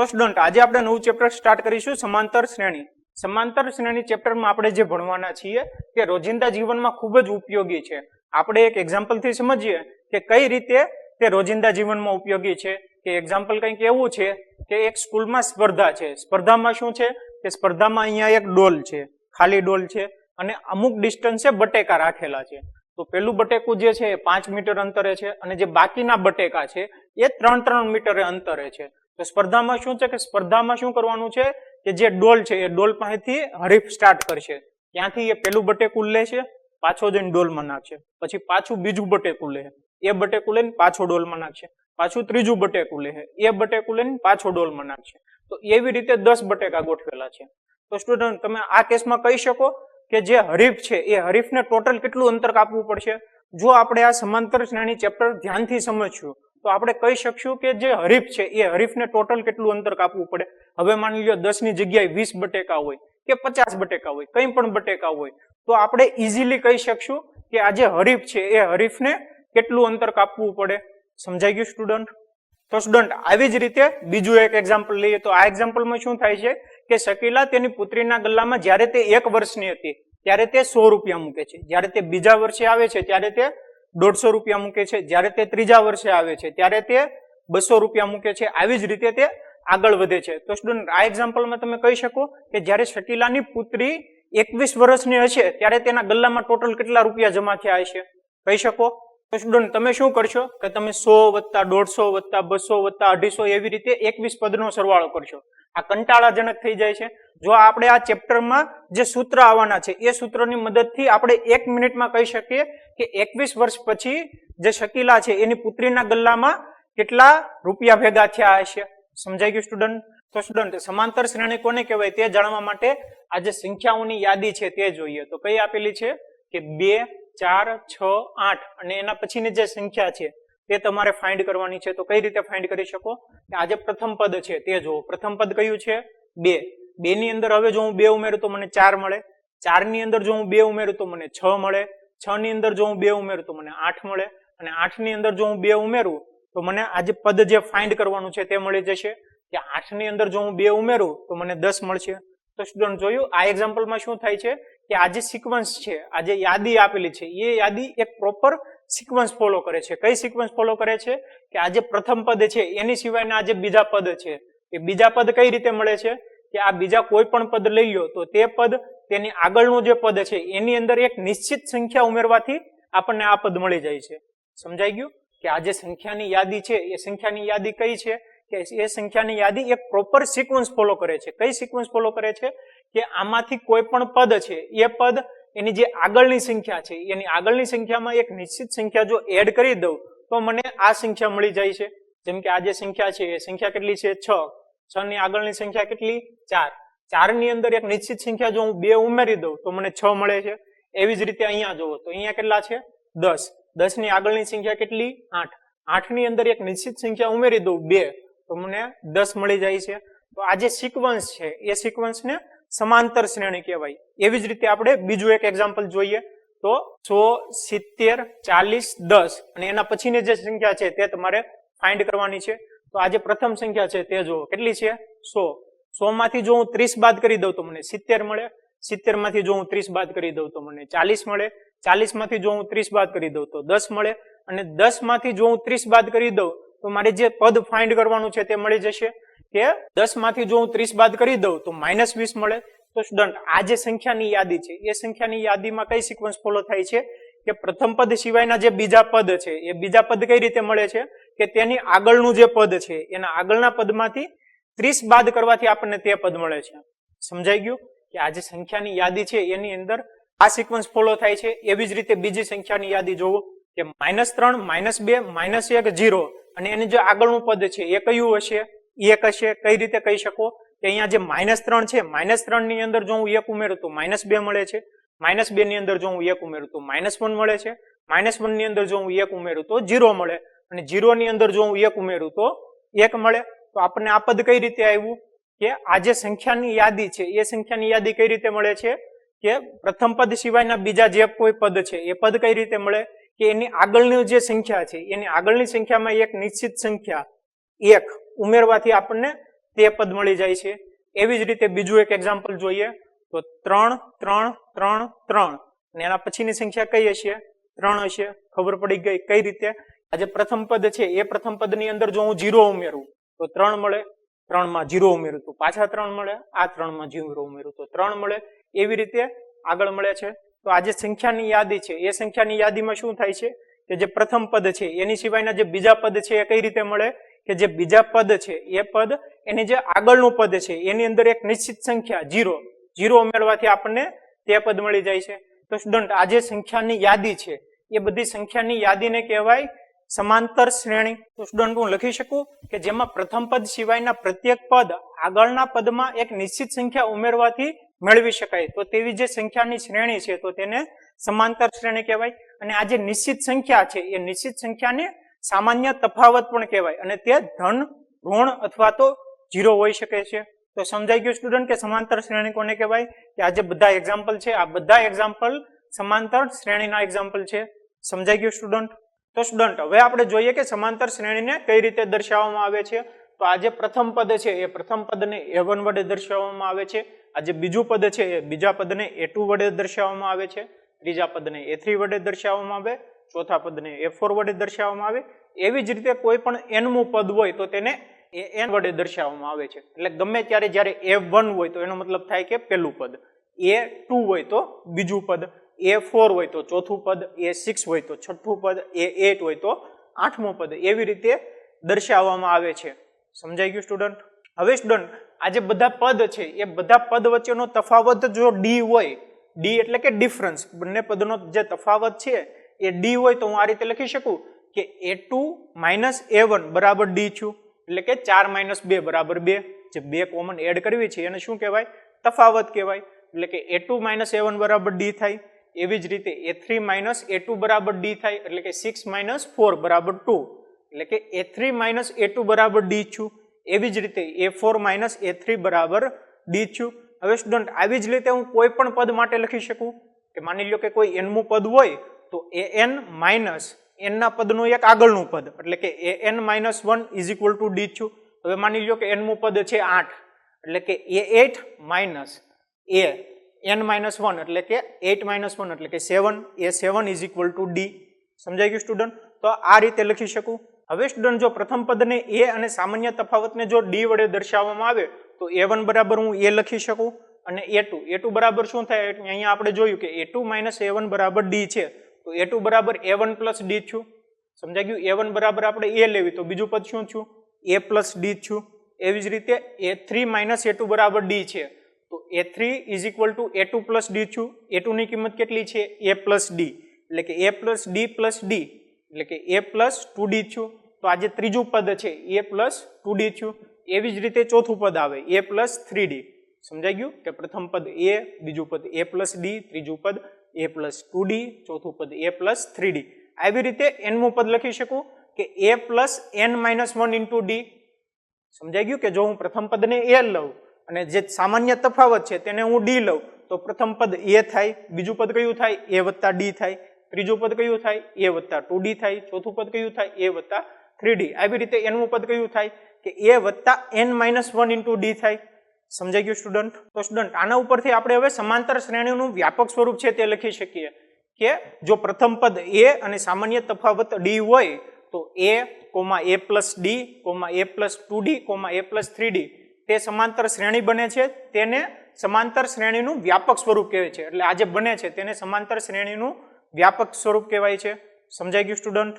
તો સ્ટુડન્ટ આજે આપણે નવું ચેપ્ટર સ્ટાર્ટ કરીશું સમાંતર શ્રેણી. સમાંતર શ્રેણી ચેપ્ટરમાં આપણે જે ભણવાના છીએ તે રોજિંદા જીવનમાં ખૂબ જ ઉપયોગી છે. આપણે એક એક્ઝામ્પલ થી સમજીએ કે કઈ રીતે તે રોજિંદા જીવનમાં ઉપયોગી છે. કે એક્ઝામ્પલ કંઈક એવું છે કે એક સ્કૂલમાં સ્પર્ધા છે. સ્પર્ધામાં શું છે કે સ્પર્ધામાં અહીંયા એક ડોલ છે, ખાલી ડોલ છે અને અમુક ડિસ્ટન્સે બટેકા રાખેલા છે. તો પેલું બટેકું જે છે એ 5 મીટર અંતરે છે અને જે બાકીના બટેકા છે એ 3-3 મીટરે અંતરે છે. તો સ્પર્ધામાં શું છે કે સ્પર્ધામાં શું કરવાનું છે કે જે ડોલ છે એ ડોલ પાસેથી હરીફ સ્ટાર્ટ કરશે. ત્યાંથી એ પેલું બટેકું લે છે, પાછો જઈને ડોલમાં નાખશે, પછી પાછું બીજું બટેકું લે, એ બટેકું લઈને પાછો ડોલમાં નાખશે, પાછું ત્રીજું બટેકું લે, એ બટેકું લઈને પાછો ડોલમાં નાખશે. તો એવી રીતે 10 બટેકા ગોઠવેલા છે. તો સ્ટુડન્ટ તમે આ કેસમાં કહી શકો કે જે હરીફ છે એ હરીફને ટોટલ કેટલું અંતર કાપવું પડશે. જો આપણે આ સમાંતર શ્રેણી ચેપ્ટર ધ્યાનથી સમજશું તો આપણે કહી શકશું કે જે હરીફ છે એ હરીફને ટોટલ કેટલું અંતર કાપવું પડે. હવે માની લો 10 ની જગ્યાએ 20 બટેકા હોય કે 50 બટેકા હોય, કંઈ પણ બટેકા હોય, તો આપણે ઇઝીલી કહી શકશું કે આ જે હરીફ છે એ હરીફને કેટલું અંતર કાપવું પડે. સમજાઈ ગયું સ્ટુડન્ટ? તો સ્ટુડન્ટ આવી જ રીતે બીજું એક એક્ઝામ્પલ લઈએ. તો આ એક્ઝામ્પલમાં શું થાય છે કે શકીલા તેની પુત્રીના ગલ્લામાં જ્યારે તે 1 વર્ષની હતી ત્યારે તે 100 રૂપિયા મૂકે છે. જ્યારે તે બીજા વર્ષે આવે છે ત્યારે તે 150 રૂપિયા મૂકે છે. જ્યારે તે ત્રીજા વર્ષે આવે છે ત્યારે તે 200 રૂપિયા મૂકે છે. આવી જ રીતે તે આગળ વધે છે. તો સ્ટુડન્ટ આ એક્ઝામ્પલમાં તમે કહી શકો કે જ્યારે શકીલાની પુત્રી 21 વર્ષની હશે ત્યારે તેના ગલ્લામાં ટોટલ કેટલા રૂપિયા જમા થયા હશે કહી શકો. તો સ્ટુડન્ટ તમે શું કરશો કે તમે 100 + 150 + 200 + 250 એવી રીતે 21 પદનો સરવાળો કરશો. આ કંટાળાજનક થઈ જાય છે. જો આપણે આ ચેપ્ટરમાં જે સૂત્ર આવવાના છે એ સૂત્રની મદદથી આપણે 1 મિનિટમાં કહી શકીએ કે 21 વર્ષ પછી જે શકીલા છે એની પુત્રીના ગલ્લામાં કેટલા રૂપિયા ભેગા થયા હશે. સમજાઈ ગયું સ્ટુડન્ટ? તો સ્ટુડન્ટ સમાંતર શ્રેણી કોને કહેવાય તે જાણવા માટે આ જે સંખ્યાઓની યાદી છે તે જોઈએ. તો કઈ આપેલી છે કે 2, 4, 6, 8 અને એના પછીની જે સંખ્યા છે તે તમારે ફાઇન્ડ કરવાની છે. તો કઈ રીતે ફાઇન્ડ કરી શકો કે આ જે પ્રથમ પદ છે તે જુઓ. પ્રથમ પદ કયું છે 2. 2 ની અંદર હવે જો હું 2 ઉમેરું તો મને 4 મળે. 4 ની અંદર જો હું 2 ઉમેરું તો મને 6 મળે. 6 ની અંદર જો હું 2 ઉમેરું તો મને 8 મળે. અને 8 ની અંદર જો હું 2 ઉમેરું તો મને આ જે પદ જે ફાઇન્ડ કરવાનું છે તે મળી જશે. કે 8 ની અંદર જો હું 2 ઉમેરું તો મને 10 મળશે. તો સ્ટુડન્ટ જોયું આ એક્ઝામ્પલમાં શું થાય છે કે આ જે સિક્વન્સ છે, આ જે યાદી આપેલી છે એ યાદી એક પ્રોપર સિક્વન્સ ફોલો કરે છે. કઈ સિક્વન્સ ફોલો કરે છે કે આ જે પ્રથમ પદ છે એની સિવાયના આ જે બીજા પદ છે એ બીજા પદ કઈ રીતે મળે છે કે આ બીજા કોઈ પણ પદ લઈ લો તો તે પદ તેની આગળનું જે પદ છે એની અંદર એક નિશ્ચિત સંખ્યા ઉમેરવાથી આપણને આ પદ મળી જાય છે. સમજાઈ ગયું કે આ જે સંખ્યાની યાદી છે એ સંખ્યાની યાદી કઈ છે કે એ સંખ્યાની યાદી એક પ્રોપર સિક્વન્સ ફોલો કરે છે. કઈ સિક્વન્સ ફોલો કરે છે કે આમાંથી કોઈ પણ પદ છે એ પદ એની જે આગળની સંખ્યા છે એની આગળની સંખ્યામાં એક નિશ્ચિત સંખ્યા જો એડ કરી દઉં તો મને આ સંખ્યા મળી જાય છે. જેમ કે આ જે સંખ્યા છે એ સંખ્યા કેટલી છે 6. 6 ની આગળની સંખ્યા કેટલી 4. 4 ની અંદર એક નિશ્ચિત સંખ્યા જો હું 2 ઉમેરી દઉં તો મને 6 મળે છે. એવી જ રીતે અહીંયા જુઓ તો અહીંયા કેટલા છે 10. 10 ની આગળની સંખ્યા કેટલી 8. 8 ની અંદર એક નિશ્ચિત સંખ્યા ઉમેરી દઉં 2 તો મને 10 મળી જાય છે. તો આ જે સિક્વન્સ છે એ સિક્વન્સને સમાંતર શ્રેણી કહેવાય. એવી જ રીતે આપણે બીજું એક એક્ઝામ્પલ જોઈએ. તો 100, 70, 40, 10 અને એના પછીની જે સંખ્યા છે તે તમારે ફાઇન્ડ કરવાની છે. તો આ જે પ્રથમ સંખ્યા છે તે જુઓ કેટલી છે 100. 100 માંથી જો હું 30 બાદ કરી દઉં તો મને 70 મળે. 70 માંથી જો હું 30 બાદ કરી દઉં તો મને 40 મળે. 40 માંથી જો હું 30 બાદ કરી દઉં તો 10 મળે. અને 10 માંથી જો હું 30 બાદ કરી દઉં તો મારે જે પદ ફાઇન્ડ કરવાનું છે તે મળી જશે કે 10 માંથી જો હું 30 બાદ કરી દઉં તો -20 મળે. તો સ્ટુડન્ટ આ જે સંખ્યાની યાદી છે એ સંખ્યાની યાદીમાં કઈ સિક્વન્સ ફોલો થાય છે કે પ્રથમ પદ સિવાયના જે બીજા પદ છે એ બીજા પદ કઈ રીતે મળે છે કે તેની આગળનું જે પદ છે એના આગળના પદમાંથી 30 બાદ કરવાથી આપણને તે પદ મળે છે. સમજાઈ ગયું કે આ જે સંખ્યાની યાદી છે એની અંદર આ સિક્વન્સ ફોલો થાય છે. એવી જ રીતે બીજી સંખ્યાની યાદી જોવો કે -3, -2, -1, 0 અને એની જે આગળનું પદ છે એ કયું હશે 1 હશે. કઈ રીતે કહી શકો કે અહીંયા જે -3 છે -3 ની અંદર જો હું 1 ઉમેરું તો -2 મળે છે. -2 ની અંદર જો હું 1 ઉમેરું તો -1 મળે છે. -1 ની અંદર જો હું 1 ઉમેરું તો 0 મળે. અને 0 ની અંદર જો હું 1 ઉમેરું તો 1 મળે. તો આપણને આ પદ કઈ રીતે આવ્યું કે આ જે સંખ્યાની યાદી છે એ સંખ્યાની યાદી કઈ રીતે મળે છે કે પ્રથમ પદ સિવાયના બીજા જે કોઈ પદ છે એ પદ કઈ રીતે મળે કે એની આગળની જે સંખ્યા છે એની આગળની સંખ્યામાં એક નિશ્ચિત સંખ્યા 1 ઉમેરવાથી આપણને તે પદ મળી જાય છે. એવી જ રીતે બીજું એક એક્ઝામ્પલ જોઈએ તો 3 3 3 3 અને એના પછીની સંખ્યા કઈ હશે? 3 હશે. ખબર પડી ગઈ કઈ રીતે? આ જે પ્રથમ પદ છે એ પ્રથમ પદની અંદર જો હું 0 ઉમેરું તો 3 મળે, 3 માં 0 ઉમેરું તો પાછા 3 મળે, આ 3 માં 0 ઉમેરું તો 3 મળે. એવી રીતે આગળ મળે છે. તો આ જે સંખ્યાની યાદી છે એ સંખ્યાની યાદીમાં શું થાય છે કે જે પ્રથમ પદ છે એની સિવાયના જે બીજા પદ છે એ કઈ રીતે મળે કે જે બીજા પદ છે એ પદ એની જે આગળનું પદ છે એની અંદર એક નિશ્ચિત સંખ્યા 0 ઉમેરવાથી આપણને તે પદ મળી જાય છે. તો સ્ટુડન્ટ આ જે સંખ્યાની યાદી છે એ બધી સંખ્યાની યાદીને કહેવાય સમાંતર શ્રેણી. તો સ્ટુડન્ટ હું લખી શકું કે જેમાં પ્રથમ પદ સિવાયના પ્રત્યેક પદ આગળના પદમાં એક નિશ્ચિત સંખ્યા ઉમેરવાથી મેળવી શકાય. તો તેવી જે સંખ્યાની શ્રેણી છે તો તેને સમાંતર શ્રેણી કહેવાય. અને આ જે નિશ્ચિત સંખ્યા છે એ નિશ્ચિત સંખ્યાને સામાન્ય તફાવત પણ કહેવાય અને તે ધન, ઋણ અથવા તો 0 હોઈ શકે છે. તો સમજાઈ ગયું સ્ટુડન્ટ કે સમાંતર શ્રેણી કોને કહેવાય? કે આ જે બધા એક્ઝામ્પલ છે આ બધા એક્ઝામ્પલ સમાંતર શ્રેણીના એક્ઝામ્પલ છે. સમજાઈ ગયું સ્ટુડન્ટ? તો સ્ટુડન્ટ હવે આપણે જોઈએ કે સમાંતર શ્રેણીને કઈ રીતે દર્શાવવામાં આવે છે. તો આ જે પ્રથમ પદ છે એ પ્રથમ પદને a1 વડે દર્શાવવામાં આવે છે. આ જે બીજું પદ છે એ બીજા પદને a2 વડે દર્શાવવામાં આવે છે. ત્રીજા પદને a3 વડે દર્શાવવામાં આવે, ચોથા પદને a4 વડે દર્શાવવામાં આવે. એવી જ રીતે કોઈ પણ n-મું પદ હોય તો તેને an વડે દર્શાવવામાં આવે છે. એટલે ગમે ત્યારે જ્યારે a1 હોય તો એનો મતલબ થાય કે પહેલું પદ, a2 હોય તો બીજું પદ, a4 હોય તો ચોથું પદ, a6 હોય તો છઠ્ઠું પદ, a8 હોય તો આઠમું પદ. એવી રીતે દર્શાવવામાં આવે છે. સમજાઈ ગયું સ્ટુડન્ટ? હવે સ્ટુડન્ટ આ જે બધા પદ છે એ બધા પદ વચ્ચેનો તફાવત જો d હોય, d એટલે કે ડિફરન્સ, બંને પદનો જે તફાવત છે એ d હોય તો હું આ રીતે લખી શકું કે a2 - a1 બરાબર d છું. એટલે કે 4 - 2 બરાબર 2. જે 2 કોમન એડ કરવી છે એને શું કહેવાય? તફાવત કહેવાય. એટલે કે a2 - a1 બરાબર d થાય. એવી જ રીતે a3 - a2 બરાબર d થાય. એટલે કે 6 - 4 બરાબર 2. એટલે કે a3 - a2 બરાબર d છું. એવી જ રીતે a4 - a3 બરાબર d છું. હવે સ્ટુડન્ટ આવી જ રીતે હું કોઈ પણ પદ માટે લખી શકું કે માની લો કે કોઈ n-મું પદ હોય તો an માઇનસ n ના પદનું એક આગળનું પદ એટલે કે an - 1 = d છું. હવે માની લો કે n-મું પદ છે 8 એટલે કે a8 - an - 1 એટલે કે 8 - 1 એટલે કે 7, a7 = d. સમજાઈ ગયું સ્ટુડન્ટ? તો આ રીતે લખી શકું. હવે સ્ટુડન્ટ જો પ્રથમ પદને a અને સામાન્ય તફાવતને જો d વડે દર્શાવવામાં આવે તો a1 બરાબર હું a લખી શકું અને a2 બરાબર શું થાય? અહીંયા આપણે જોયું કે a2 - a1 બરાબર d છે તો a2 બરાબર a1 + d છું. સમજાઈ ગયું? a1 બરાબર આપણે a લેવી તો બીજું પદ શું છું? a + d છું. એવી જ રીતે a3 - a2 બરાબર d છે તો a3 = a2 + d છું. a2 ની કિંમત કેટલી છે? a + d એટલે કે a + d + d એટલે કે a + 2d છું. તો આ જે ત્રીજું પદ છે a + 2d છું. એવી જ રીતે ચોથું પદ આવે a + 3d. સમજાઈ ગયું કે પ્રથમ પદ a, બીજું પદ a + d, ત્રીજું પદ a + 2d, ચોથું પદ a + 3d. આવી રીતે n-મું પદ લખી શકું કે a + n - 1 * d. સમજાઈ ગયું કે જો હું પ્રથમ પદને a લઉં અને જે સામાન્ય તફાવત છે તેને હું d લઉં તો પ્રથમ પદ a થાય, બીજું પદ કયું થાય? a + d થાય, ત્રીજું પદ કયું થાય? a + 2d થાય, ચોથું પદ કયું થાય? a + 3d. આવી રીતે n-મું પદ કયું થાય? કે a + n - 1 * d થાય. સમજાઈ ગયું સ્ટુડન્ટ? તો સ્ટુડન્ટ આના ઉપરથી આપણે હવે સમાંતર શ્રેણીનું વ્યાપક સ્વરૂપ છે તે લખી શકીએ કે જો પ્રથમ પદ a અને સામાન્ય તફાવત d હોય તો a, a + d, a + 2d, a + 3d તે સમાંતર શ્રેણી બને છે. તેને સમાંતર શ્રેણીનું વ્યાપક સ્વરૂપ કહેવાય છે. એટલે આ જે બને છે તેને સમાંતર શ્રેણીનું વ્યાપક સ્વરૂપ કહેવાય છે. સમજાઈ ગયું સ્ટુડન્ટ?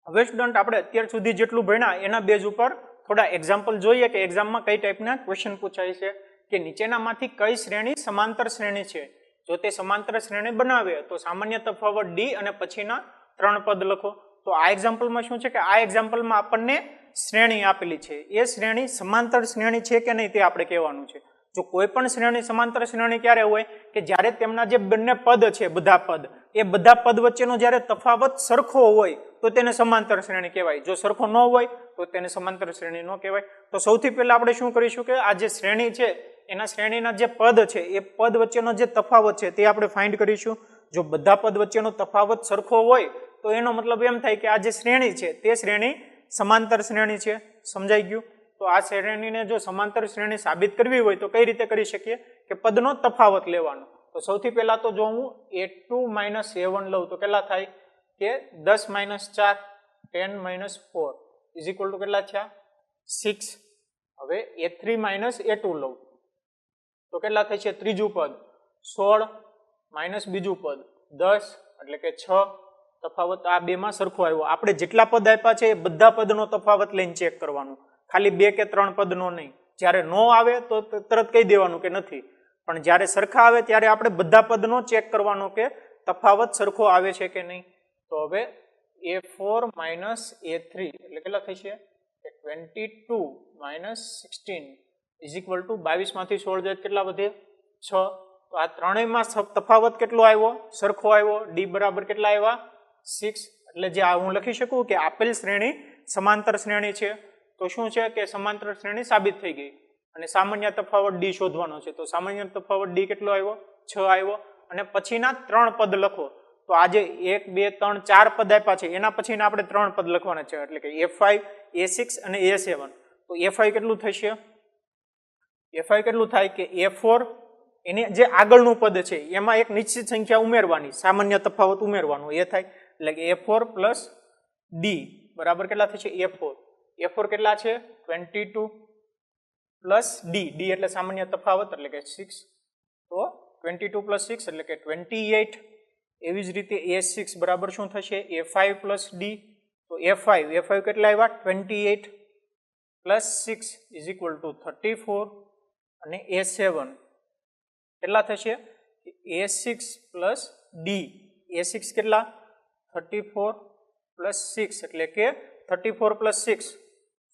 હવે સ્ટુડન્ટ આપણે અત્યાર સુધી જેટલું ભણ્યા એના બેઝ ઉપર થોડા એક્ઝામ્પલ જોઈએ કે એક્ઝામમાં કઈ ટાઈપના ક્વેશ્ચન પૂછાય છે કે નીચેનામાંથી કઈ શ્રેણી સમાંતર શ્રેણી છે. જો તે સમાંતર શ્રેણી બનાવે તો સામાન્ય તફાવત d અને પછીના 3 પદ લખો. તો આ એક્ઝામ્પલમાં શું છે કે આ એક્ઝામ્પલમાં આપણને શ્રેણી આપેલી છે. એ શ્રેણી સમાંતર શ્રેણી છે કે નહીં તે આપણે કહેવાનું છે. જો કોઈ પણ શ્રેણી સમાંતર શ્રેણી ક્યારે હોય કે જ્યારે તેમના જે બંને પદ છે બધા પદ એ બધા પદ વચ્ચેનો જ્યારે તફાવત સરખો હોય તો તેને સમાંતર શ્રેણી કહેવાય. જો સરખો ન હોય તો તેને સમાંતર શ્રેણી ન કહેવાય. તો સૌથી પહેલા આપણે શું કરીશું કે આ જે શ્રેણી છે એના શ્રેણીના જે પદ છે એ પદ વચ્ચેનો જે તફાવત છે તે આપણે ફાઇન્ડ કરીશું. જો બધા પદ વચ્ચેનો તફાવત સરખો હોય તો એનો મતલબ એમ થાય કે આ જે શ્રેણી છે તે શ્રેણી સમાંતર શ્રેણી છે. સમજાઈ ગયું? તો આ શ્રેણીને જો સમાંતર શ્રેણી સાબિત કરવી હોય તો કઈ રીતે કરી શકીએ કે પદનો તફાવત લેવાનો. તો સૌથી પહેલા તો જો હું a2 માઇનસ a1 લઉં તો કેટલા થાય કે 10 minus 4 10 minus 4 is equal two કેટલા થયા 6. હવે a3 માઇનસ a2 લઉં તો કેટલા થશે ત્રીજું પદ 16 માઇનસ બીજું પદ 10 એટલે કે 6. તફાવત આ બેમાં સરખો આવ્યો. આપણે જેટલા પદ આપ્યા છે એ બધા પદનો તફાવત લઈને ચેક કરવાનું, ખાલી 2 કે 3 પદનો નહીં. જ્યારે નો આવે તો તરત કહી દેવાનું કે નથી, પણ જ્યારે સરખા આવે ત્યારે આપણે બધા પદનો ચેક કરવાનો કે તફાવત સરખો આવે છે કે નહીં. તો હવે a4 માઇનસ a3 એટલે કેટલા થશે 22 માઇનસ 16 ઇઝ ઇક્વલ ટુ 22 માંથી 16 જાય કેટલા વધે 6. તો આ ત્રણેયમાં તફાવત કેટલો આવ્યો સરખો આવ્યો. ડી બરાબર કેટલા આવ્યા 6. એટલે જે હું લખી શકું કે આપેલ શ્રેણી સમાંતર શ્રેણી છે. તો શું છે કે સમાંતર શ્રેણી સાબિત થઈ ગઈ અને સામાન્ય તફાવત ડી શોધવાનો છે. તો સામાન્ય તફાવત ડી કેટલો આવ્યો 6 આવ્યો. અને પછીના 3 પદ લખો. તો આજે 1 2 3 4 પદ આપ્યા છે એના પછીના આપણે 3 પદ લખવાના છે, એટલે કે a5 a6 અને a7. તો a5 કેટલું થશે a5 કેટલું થાય કે a4 એને જે આગળનું પદ છે એમાં એક નિશ્ચિત સંખ્યા ઉમેરવાની, સામાન્ય તફાવત ઉમેરવાનો એ થાય, એટલે કે a4 પ્લસ ડી બરાબર કેટલા થશે a4 કેટલા છે 22 પ્લસ ડી એટલે સામાન્ય તફાવત એટલે કે 6. તો 22 પ્લસ 6 એટલે કે 28. એવી જ રીતે a6 બરાબર શું થશે a5 પ્લસ ડી. તો a5 કેટલા આવ્યા 28 પ્લસ 6 ઇઝ ઇક્વલ ટુ 34. અને a7 કેટલા થશે a6 પ્લસ ડી. a6 કેટલા 34 પ્લસ 6 એટલે કે 34 પ્લસ 6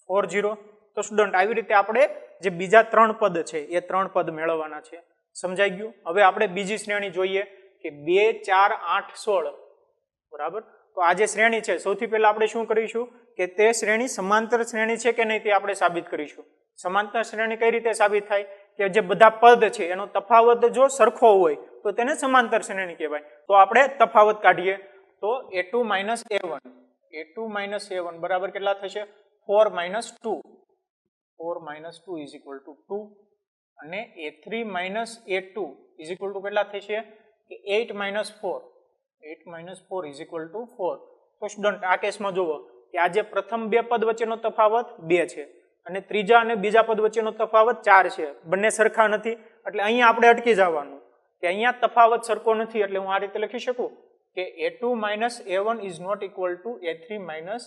40. તો સ્ટુડન્ટ આવી રીતે આપણે જે બીજા 3 પદ છે એ 3 પદ મેળવવાના છે. સમજાઈ ગયું. હવે આપણે બીજી શ્રેણી જોઈએ કે 2 4 8 16 બરાબર. તો આ જે શ્રેણી છે સૌથી પહેલા આપણે શું કરીશું કે તે શ્રેણી સમાંતર શ્રેણી છે કે નહીં તે આપણે સાબિત કરીશું. સમાંતર શ્રેણી કઈ રીતે સાબિત થાય કે જે બધા પદ છે એનો તફાવત જો સરખો હોય તો તેને સમાંતર શ્રેણી કહેવાય. તો આપણે તફાવત કાઢીએ તો a2 માઇનસ a1 બરાબર કેટલા થશે 4 માઇનસ 2 ઇઝ ઇક્વલ ટુ 2. અને a3 minus a2 is equal two કેટલા થશે કે 8 માઇનસ 4 ઇઝ ઇક્વલ ટુ 4. તો સ્ટુડન્ટ આ કેસમાં જુઓ કે આ જે પ્રથમ બે પદ વચ્ચેનો તફાવત 2 છે અને ત્રીજા અને બીજા પદ વચ્ચેનો તફાવત 4 છે. બંને સરખા નથી એટલે અહીંયા આપણે અટકી જવાનું કે અહીંયા તફાવત સરખો નથી. એટલે હું આ રીતે લખી શકું કે a2 minus a1 is not equal to a3 minus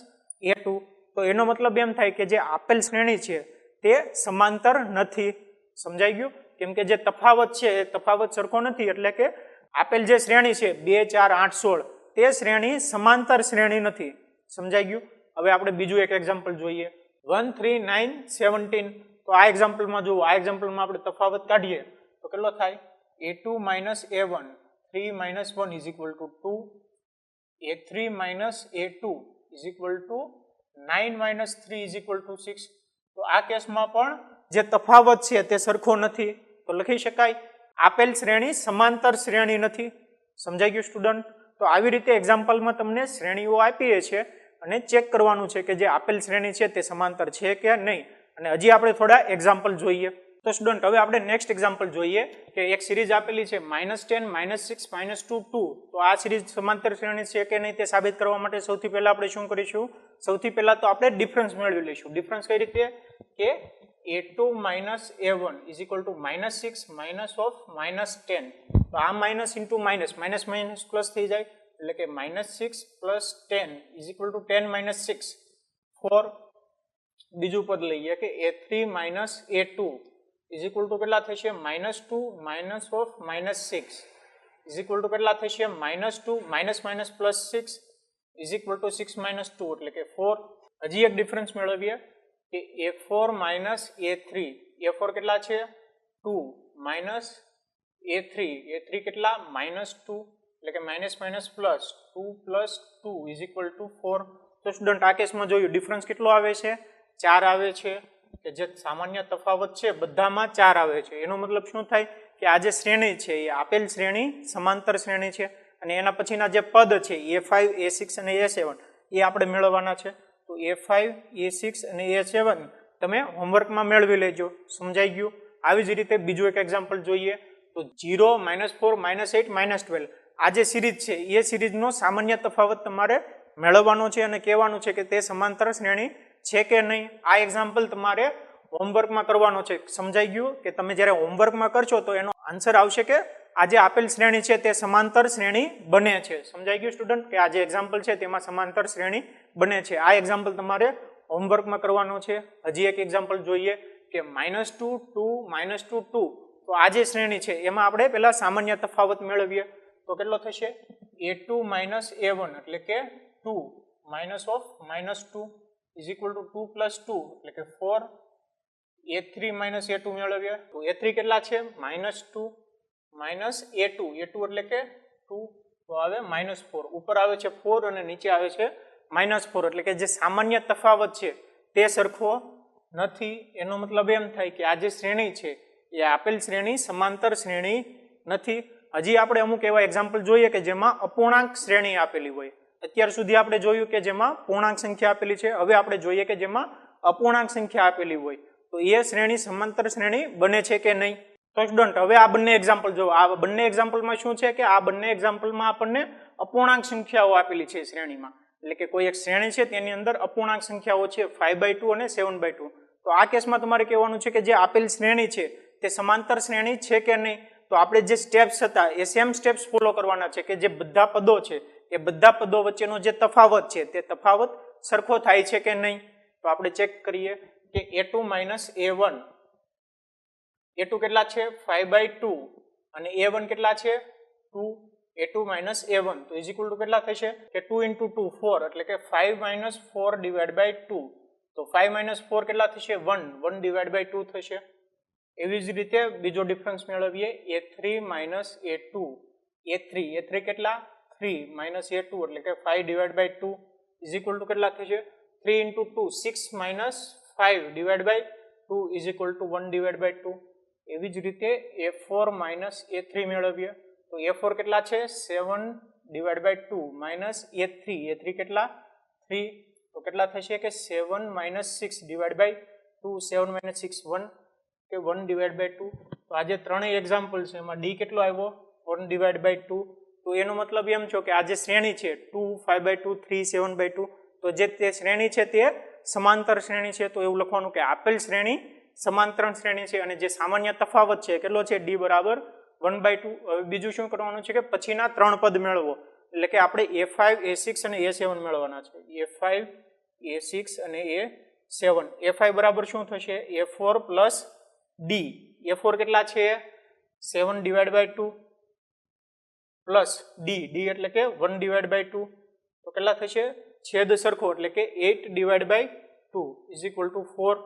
a2. તો એનો મતલબ એમ થાય કે જે આપેલ શ્રેણી છે તે સમાંતર નથી. સમજાઈ ગયું. કેમ કે જે તફાવત છે એ તફાવત સરખો નથી, એટલે કે આપેલ જે શ્રેણી છે 2 4 8 16 તે શ્રેણી સમાંતર શ્રેણી નથી. સમજાઈ ગયું. હવે આપણે બીજું એક એક્ઝામ્પલ જોઈએ 1 3 9 17. તો આ એક્ઝામ્પલમાં જુઓ, આ એક્ઝામ્પલમાં આપણે તફાવત કાઢીએ તો કેટલો થાય a2 minus a1 3 minus 1 is equal two 2. a3 minus a2 is equal two 9 minus 3 is equal two 6. તો આ કેસમાં પણ જે તફાવત છે તે સરખો નથી. તો લખી શકાય આપેલ શ્રેણી સમાંતર શ્રેણી નથી. સમજાઈ ગયું સ્ટુડન્ટ. તો આવી રીતે એક્ઝામ્પલમાં તમને શ્રેણીઓ આપીએ છીએ અને ચેક કરવાનું છે કે જે આપેલ શ્રેણી છે તે સમાંતર છે કે નહીં. અને હજી આપણે થોડા એક્ઝામ્પલ જોઈએ. તો સ્ટુડન્ટ હવે આપણે નેક્સ્ટ એક્ઝામ્પલ જોઈએ કે એક સિરીઝ આપેલી છે -10 -6 -2 2. તો આ સિરીઝ સમાંતર શ્રેણી છે કે નહીં તે સાબિત કરવા માટે સૌથી પહેલા આપણે શું કરીશું, સૌથી પહેલા તો આપણે ડિફરન્સ મેળવી લઈશું. ડિફરન્સ કઈ રીતે કે a2 minus a1 is equal two -6 minus of -10. તો આ minus into minus minus plus થઈ જાય એટલે કે -6 plus 10 is equal two 10 minus 6 4. બીજું પદ લઈએ કે a3 minus a2 is equal two કેટલા થશે -2 minus of -6 is equal two કેટલા થશે -2 minus plus 6 is equal two 6 minus 2 એટલે કે 4. હજી એક ડિફરન્સ મેળવીએ કે a4 માઇનસ a3 કેટલા છે 2 માઇનસ a3 કેટલા -2 એટલે કે minus plus 2 plus 2 is equal two 4. તો સ્ટુડન્ટ આ કેસમાં જોયું ડિફરન્સ કેટલો આવે છે 4 આવે છે. કે જે સામાન્ય તફાવત છે બધામાં 4 આવે છે. એનો મતલબ શું થાય કે આ જે શ્રેણી છે એ આપેલ શ્રેણી સમાંતર શ્રેણી છે અને એના પછીના જે પદ છે a5 a6 અને a7 એ આપણે મેળવવાના છે. તો a5 a6 અને a7 તમે હોમવર્કમાં મેળવી લેજો. સમજાઈ ગયું? આવી જ રીતે બીજું એક એક્ઝામ્પલ જોઈએ તો 0, -4, -8, -12 આ જે સિરીઝ છે એ સિરીઝનો સામાન્ય તફાવત તમારે મેળવવાનો છે અને કહેવાનું છે કે તે સમાંતર શ્રેણી છે કે નહીં. આ એક્ઝામ્પલ તમારે હોમવર્કમાં કરવાનો છે. સમજાઈ ગયું કે તમે જ્યારે હોમવર્કમાં કરશો તો એનો આન્સર આવશે કે આ જે આપેલ શ્રેણી છે તે સમાંતર શ્રેણી બને છે. સમજાઈ ગયું સ્ટુડન્ટ કે આ જે એક્ઝામ્પલ છે તેમાં સમાંતર શ્રેણી બને છે. આ એક્ઝામ્પલ તમારે હોમવર્કમાં કરવાનો છે. હજી એક એક્ઝામ્પલ જોઈએ કે -2, 2, -2, 2 તો આ જે શ્રેણી છે એમાં આપણે પહેલા સામાન્ય તફાવત મેળવીએ તો કેટલો થશે a2 - a1 એટલે કે 2 -2 is equal to 2 + 2 એટલે કે 4 a3 - a2 મેળવીએ તો a3 કેટલા છે -2 -a2 એટલે કે 2 તો આવે -4 ઉપર આવે છે 4 અને નીચે આવે છે -4 એટલે કે જે સામાન્ય તફાવત છે તે સરખો નથી. એનો મતલબ એમ થાય કે આ જે શ્રેણી છે એ આપેલ શ્રેણી સમાંતર શ્રેણી નથી. હજી આપણે અમુક એવા એક્ઝામ્પલ જોઈએ કે જેમાં અપૂર્ણાંક શ્રેણી આપેલી હોય. અત્યાર સુધી આપણે જોયું કે જેમાં પૂર્ણાંક સંખ્યા આપેલી છે. હવે આપણે જોઈએ કે જેમાં અપૂર્ણાંક સંખ્યા આપેલી હોય તો એ શ્રેણી સમાંતર શ્રેણી બને છે કે નહીં. તો સ્ટુડન્ટ હવે આ બંને એક્ઝામ્પલ જો આ બંને એક્ઝામ્પલમાં શું છે કે આ બંને એક્ઝામ્પલમાં આપણને અપૂર્ણાંક સંખ્યાઓ આપેલી છે શ્રેણીમાં. એટલે કે કોઈ એક શ્રેણી છે તેની અંદર અપૂર્ણાંક સંખ્યાઓ છે 5/2 અને 7/2. તો આ કેસમાં તમારે કહેવાનું છે કે જે આપેલ શ્રેણી છે તે સમાંતર શ્રેણી છે કે નહીં. તો આપણે જે સ્ટેપ્સ હતા એ સેમ સ્ટેપ્સ ફોલો કરવાના છે કે જે બધા પદો છે એ બધા પદો વચ્ચેનો જે તફાવત છે તે તફાવત સરખો થાય છે કે નહીં. તો આપણે ચેક કરીએ કે a2 - a1 a2 કેટલા છે 5/2 અને a1 કેટલા છે 2 a2 - a1 તો ઇઝ ઇક્વલ ટુ કેટલા થશે કે 2 × 2 4 એટલે કે 5 - 4 / 2 તો 5 - 4 કેટલા થશે 1 / 2 થશે. એવી જ રીતે બીજો ડિફરન્સ મેળવીએ a3 - a2 a3 કેટલા 3 - a2 એટલે કે 5 / 2 ઇઝ ઇક્વલ ટુ કેટલા થશે 3 × 2 6 - 5 / 2 ઇઝ ઇક્વલ ટુ 1 / 2. એવી જ રીતે a4 - a3 મેળવીએ તો a4 કેટલા છે 7 / 2 a3 કેટલા 3 તો કેટલા થશે કે 7 - 6 / 2 7 - 6 1 કે 1 / 2. તો આ જે ત્રણેય એક્ઝામ્પલ છે એમાં ડી કેટલો આવ્યો 1 / 2. તો એનો મતલબ એમ છો કે આ જે શ્રેણી છે 2 5/2 3 7/2 તો જે તે શ્રેણી છે તે સમાંતર શ્રેણી છે. તો એવું લખવાનું કે આપેલ શ્રેણી સમાંતર શ્રેણી છે અને જે સામાન્ય તફાવત છે કેટલો છે d બરાબર 1/2. હવે બીજું શું કરવાનું છે કે પછીના ત્રણ પદ મેળવો એટલે કે આપણે a5 a6 અને a7 મેળવવાના છે. a5 a6 અને a7 a5 બરાબર શું થશે a4 + d a4 કેટલા છે 7 / 2 પ્લસ d એટલે કે 1 / 2 તો કેટલા થશે છેદ સરખો એટલે કે 8 / 2 ઇઝ ઇક્વલ ટુ 4.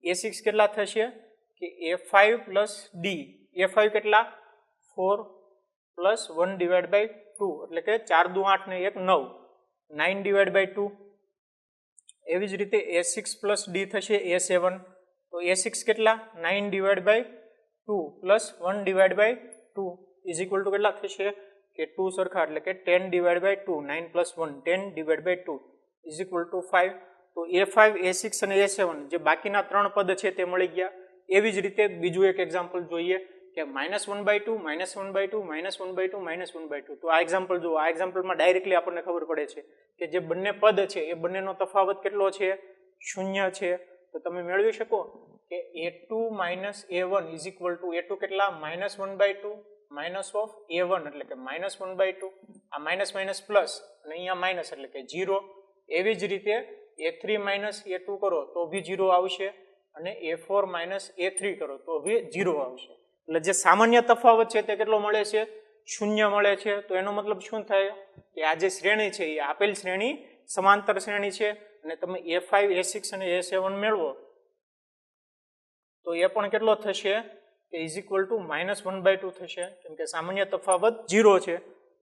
a6 કેટલા થશે કે a5 + d a5 કેટલા 4 + 1 / 2 એટલે કે 4 × 2 = 8 ને 1 9 9 / 2. એવી જ રીતે a6 + d થશે a7 તો a6 કેટલા 9 / 2 + 1 / 2 ઇઝ ઇક્વલ ટુ કેટલા થશે કે 2 સરખા એટલે કે 10 / 2 9 + 1 10 / 2 ઇઝ ઇક્વલ ટુ 5. તો a5 a6 અને a7 જે બાકીના ત્રણ પદ છે તે મળી ગયા. એવી જ રીતે બીજું એક એક્ઝામ્પલ જોઈએ કે -1/2 -1/2 -1/2 -1/2. તો આ એક્ઝામ્પલ જુઓ. આ એક્ઝામ્પલમાં ડાયરેક્ટલી આપણને ખબર પડે છે કે જે બંને પદ છે એ બંનેનો તફાવત કેટલો છે 0 છે. તો તમે મેળવી શકો કે a2 - a1 is equal two a2 કેટલા -1/2 -a1 એટલે કે -1/2 આ માઇનસ માઇનસ પ્લસ અને અહીંયા માઇનસ એટલે કે 0. એવી જ રીતે a3 - a2 કરો તો બી 0 આવશે અને a4 - a3 કરો તો બી 0 આવશે. એટલે જે સામાન્ય તફાવત છે તે કેટલો મળે છે 0 મળે છે. તો એનો મતલબ શું થાય કે આ જે શ્રેણી છે એ આપેલ શ્રેણી સમાંતર શ્રેણી છે અને તમે a5 a6 અને a7 મેળવો તો એ પણ કેટલો થશે કે ઇઝ ઇક્વલ ટુ -1/2 થશે કેમ કે સામાન્ય તફાવત 0 છે.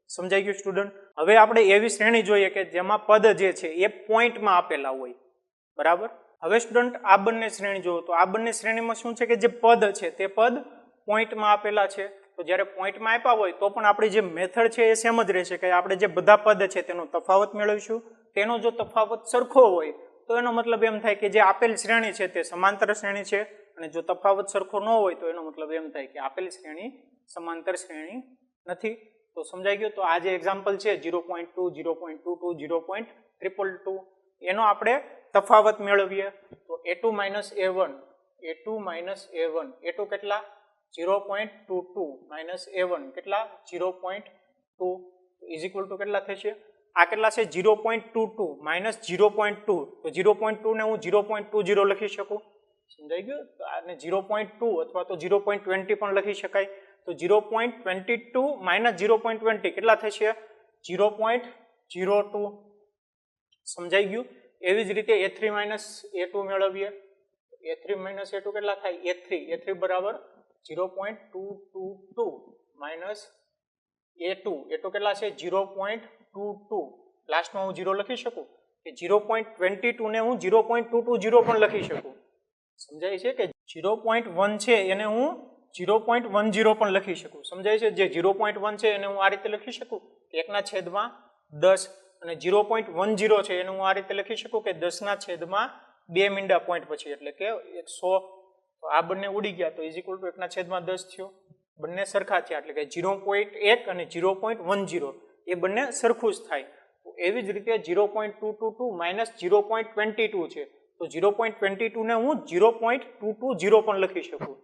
સમજાઈ ગયું સ્ટુડન્ટ? હવે આપણે એવી શ્રેણી જોઈએ કે જેમાં પદ જે છે એ પોઈન્ટમાં આપેલા હોય બરાબર. હવે સ્ટુડન્ટ આ બંને શ્રેણી જોવો તો આ બંને શ્રેણીમાં શું છે કે જે પદ છે તે પદ પોઈન્ટમાં આપેલા છે. તો જ્યારે પોઈન્ટમાં આપ્યા હોય તો પણ આપણી જે મેથડ છે એ સેમ જ રહેશે કે આપણે જે બધા પદ છે તેનો તફાવત મેળવીશું. તેનો જો તફાવત સરખો હોય તો એનો મતલબ એમ થાય કે જે આપેલ શ્રેણી છે તે સમાંતર શ્રેણી છે, અને જો તફાવત સરખો ન હોય તો એનો મતલબ એમ થાય કે આપેલ શ્રેણી સમાંતર શ્રેણી નથી. તો સમજાઈ ગયું. તો આ જે એક્ઝામ્પલ છે 0.2, 0.22, 0.222 એનો આપણે તફાવત મેળવીએ તો a2 - a1, a2 - a1, a2 કેટલા 0.22 - a1 કેટલા 0.2 ઇઝ ઇક્વલ ટુ કેટલા થશે? આ કેટલા છે 0.22 - 0.2, તો 0.2 ને હું 0.20 લખી શકું. સમજાઈ ગયું. તો આને 0.2 અથવા તો 0.20 પણ લખી શકાય. તો 0.22 - 0.20 કેટલા થશે 0.02. સમજાઈ ગયું. એવી જ રીતે a3 - a2 મેળવીએ. a3 - a2 કેટલા થાય a3 બરાબર 0.222 - a2 કેટલા છે 0.22. લાસ્ટમાં હું 0 લખી શકું કે 0.22 ને હું 0.220 પણ લખી શકું. સમજાય છે કે 0.1 છે એને હું 0.10 પણ લખી શકું. સમજાય છે. જે 0.1 છે એને હું આ રીતે લખી શકું કે 1/10, અને 0.10 છે એને હું આ રીતે લખી શકું કે 10/2 મીંડા પોઈન્ટ પછી, એટલે કે 100. તો આ બંને ઉડી ગયા તો ઇઝ ઇક્વલ ટુ 1/10 થયો. બંને સરખા થયા એટલે કે 0.1 અને 0.10 એ બંને સરખું જ થાય. તો એવી જ રીતે 0.222 - 0.22 છે, તો 0.22 ને હું 0.220 પણ લખી શકું.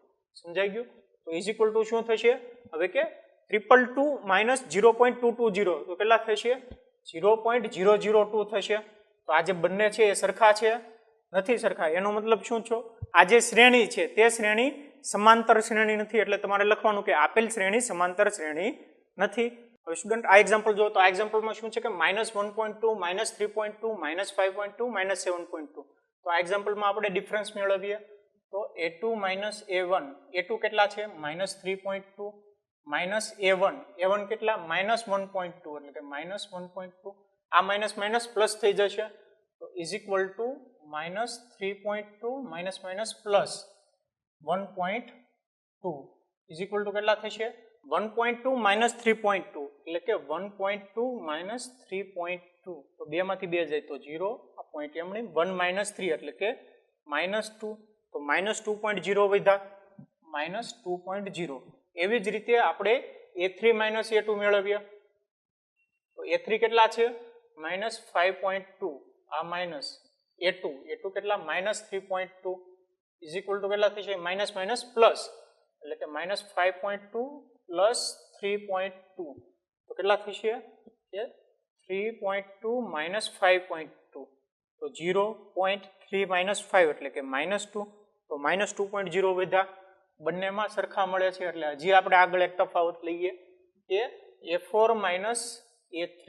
સમજાઈ ગયું. તો ઇઝ ઇક્વલ ટુ શું થશે હવે કે 222 - 0.220 તો કેટલા થશે 0.002 થશે. તો આ જે બંને છે એ સરખા છે નથી સરખા. એનો મતલબ શું છો? આ જે શ્રેણી છે તે શ્રેણી સમાંતર શ્રેણી નથી. એટલે તમારે લખવાનું કે આપેલ શ્રેણી સમાંતર શ્રેણી નથી. હવે સ્ટુડન્ટ આ એક્ઝામ્પલ જો તો આ એક્ઝામ્પલમાં શું છે કે -1.2, -3.2, -5.2, -7.2. તો આ એક્ઝામ્પલમાં આપણે ડિફરન્સ મેળવીએ તો a2 - a1, a2 કેટલા છે -3.2, -a1 કેટલા -1.2 એટલે કે -1.2. આ માઇનસ માઇનસ પ્લસ થઈ જશે તો is equal two -3.2 minus plus 1.2 is equal two કેટલા થશે 1.2 - 3.2 એટલે કે 1.2 - 3.2. તો 2 માંથી 2 જાય તો 0. આ પોઈન્ટ એમણે 1 - 3 એટલે કે -2. તો -2.0 વધ્યા -2.0. એવી જ રીતે આપણે a3 - a2 મેળવીએ તો a3 કેટલા છે -5.2. આ માઇનસ a2 કેટલા -3.2 ઇઝ ઇક્વલ ટુ કેટલા થશે માઇનસ માઇનસ પ્લસ એટલે કે -5.2 પ્લસ 3.2 તો કેટલા થશે કે 3.2 - 5.2 તો 0.3 - 5 એટલે કે -2. તો -2.0 વધ્યા. બંનેમાં સરખા મળે છે એટલે હજી આપણે આગળ એક તફાવત લઈએ કે a4 - a3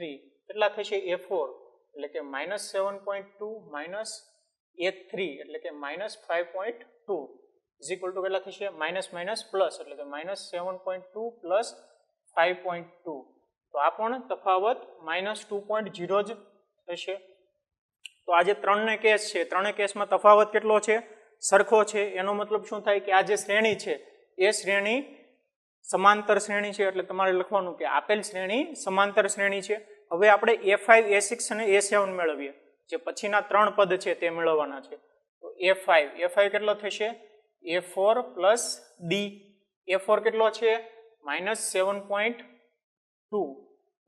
કેટલા થશે a4 એટલે કે -7.2 -a3 એટલે કે -5.2 ઇઝ ઇક્વલ ટુ કેટલા થશે માઇનસ માઇનસ પ્લસ એટલે કે -7.2 પ્લસ 5.2. તો આ પણ તફાવત -2.0 જ થશે. તો આ જે ત્રણને કેસ છે ત્રણે કેસમાં તફાવત કેટલો છે સરખો છે. એનો મતલબ શું થાય કે આ જે શ્રેણી છે એ શ્રેણી સમાંતર શ્રેણી છે. એટલે તમારે લખવાનું કે આપેલ શ્રેણી સમાંતર શ્રેણી છે. હવે આપણે a5 a6 અને a7 મેળવીએ. જે પછીના ત્રણ પદ છે તે મેળવવાના છે. તો a5 કેટલો થશે a4 પ્લસ d. a4 કેટલો છે -7.2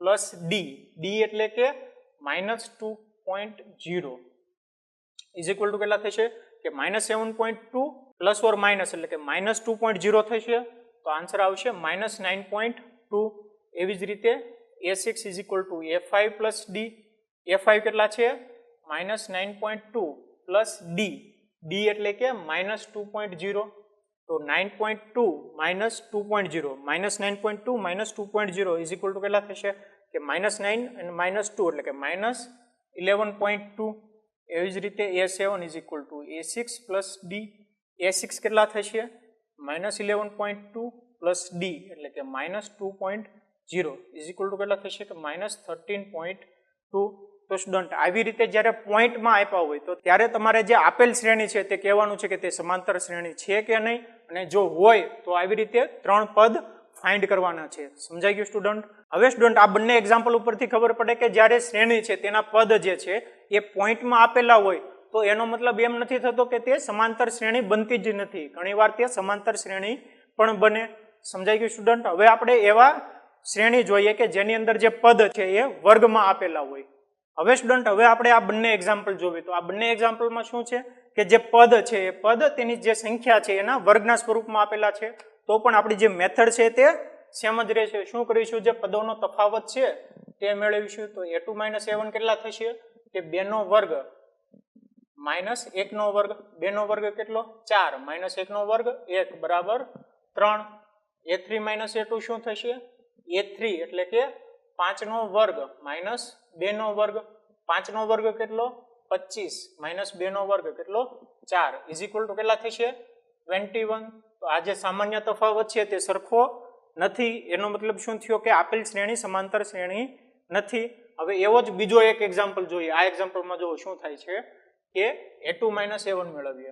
પ્લસ d એટલે કે -2.0 ઇઝ ઇક્વલ ટુ કેટલા થશે કે -7.2 પ્લસ ઓર માઇનસ એટલે કે -2.0 થશે. તો આન્સર આવશે -9.2. એવી જ રીતે a6 is equal two a5 plus d. a5 કેટલા છે -9.2 પ્લસ d એટલે કે -2.0. તો 9.2 - 2.0 -9.2 - 2.0 ઇઝ ઇક્વલ ટુ કેટલા થશે કે -9 અને -2 એટલે કે -11.2. એવી જ રીતે a7 is equal two a6 plus d. a6 કેટલા થશે -11.2 પ્લસ d એટલે કે -2.0 ઇઝ ઇક્વલ ટુ કેટલા થશે કે -13.2. તો સ્ટુડન્ટ આવી રીતે જ્યારે પોઈન્ટમાં આપ્યા હોય તો ત્યારે તમારે જે આપેલ શ્રેણી છે તે કહેવાનું છે કે તે સમાંતર શ્રેણી છે કે નહીં, અને જો હોય તો આવી રીતે ત્રણ પદ ફાઇન્ડ કરવાના છે. સમજાઈ ગયું સ્ટુડન્ટ? હવે સ્ટુડન્ટ આ બંને એક્ઝામ્પલ ઉપરથી ખબર પડે કે જ્યારે શ્રેણી છે તેના પદ જે છે એ પોઈન્ટમાં આપેલા હોય તો એનો મતલબ એમ નથી થતો કે તે સમાંતર શ્રેણી બનતી જ નથી, ઘણીવાર તે સમાંતર શ્રેણી પણ બને. સમજાઈ ગયું સ્ટુડન્ટ? હવે આપણે એવા શ્રેણી જોઈએ કે જેની અંદર જે પદ છે એ વર્ગમાં આપેલા હોય. હવે સ્ટુડન્ટ હવે આપણે આ બંને એક્ઝામ્પલ જોઈએ તો આ બંને એક્ઝામ્પલમાં શું છે કે જે પદ છે એ પદ તેની જે સંખ્યા છે એના વર્ગના સ્વરૂપમાં આપેલા છે, તો પણ આપણી જે મેથડ છે તે સેમ જ રહેશે. શું કરીશું? જે પદોનો તફાવત છે તે મેળવીશું. તો a2 - a1 કેટલા થશે? કે 2 નો વર્ગ માઇનસ 1 નો વર્ગ. 2 નો વર્ગ કેટલો? 4 માઇનસ 1 નો વર્ગ 1 બરાબર 3. a3 - a2 શું થશે? a3 એટલે કે 5 નો વર્ગ માઇનસ 2 નો વર્ગ. 5 નો વર્ગ કેટલો? 25 માઇનસ 2 નો વર્ગ કેટલો? 4 ઇઝ ઇક્વલ ટુ કેટલા થશે? 21. તો આ જે સામાન્ય તફાવત છે તે સરખો નથી. એનો મતલબ શું થયો? કે આપેલ શ્રેણી સમાંતર શ્રેણી નથી. હવે એવો જ બીજો એક એક્ઝામ્પલ જોઈએ. આ એક્ઝામ્પલમાં જો શું થાય છે કે a2 - a1 મેળવીએ.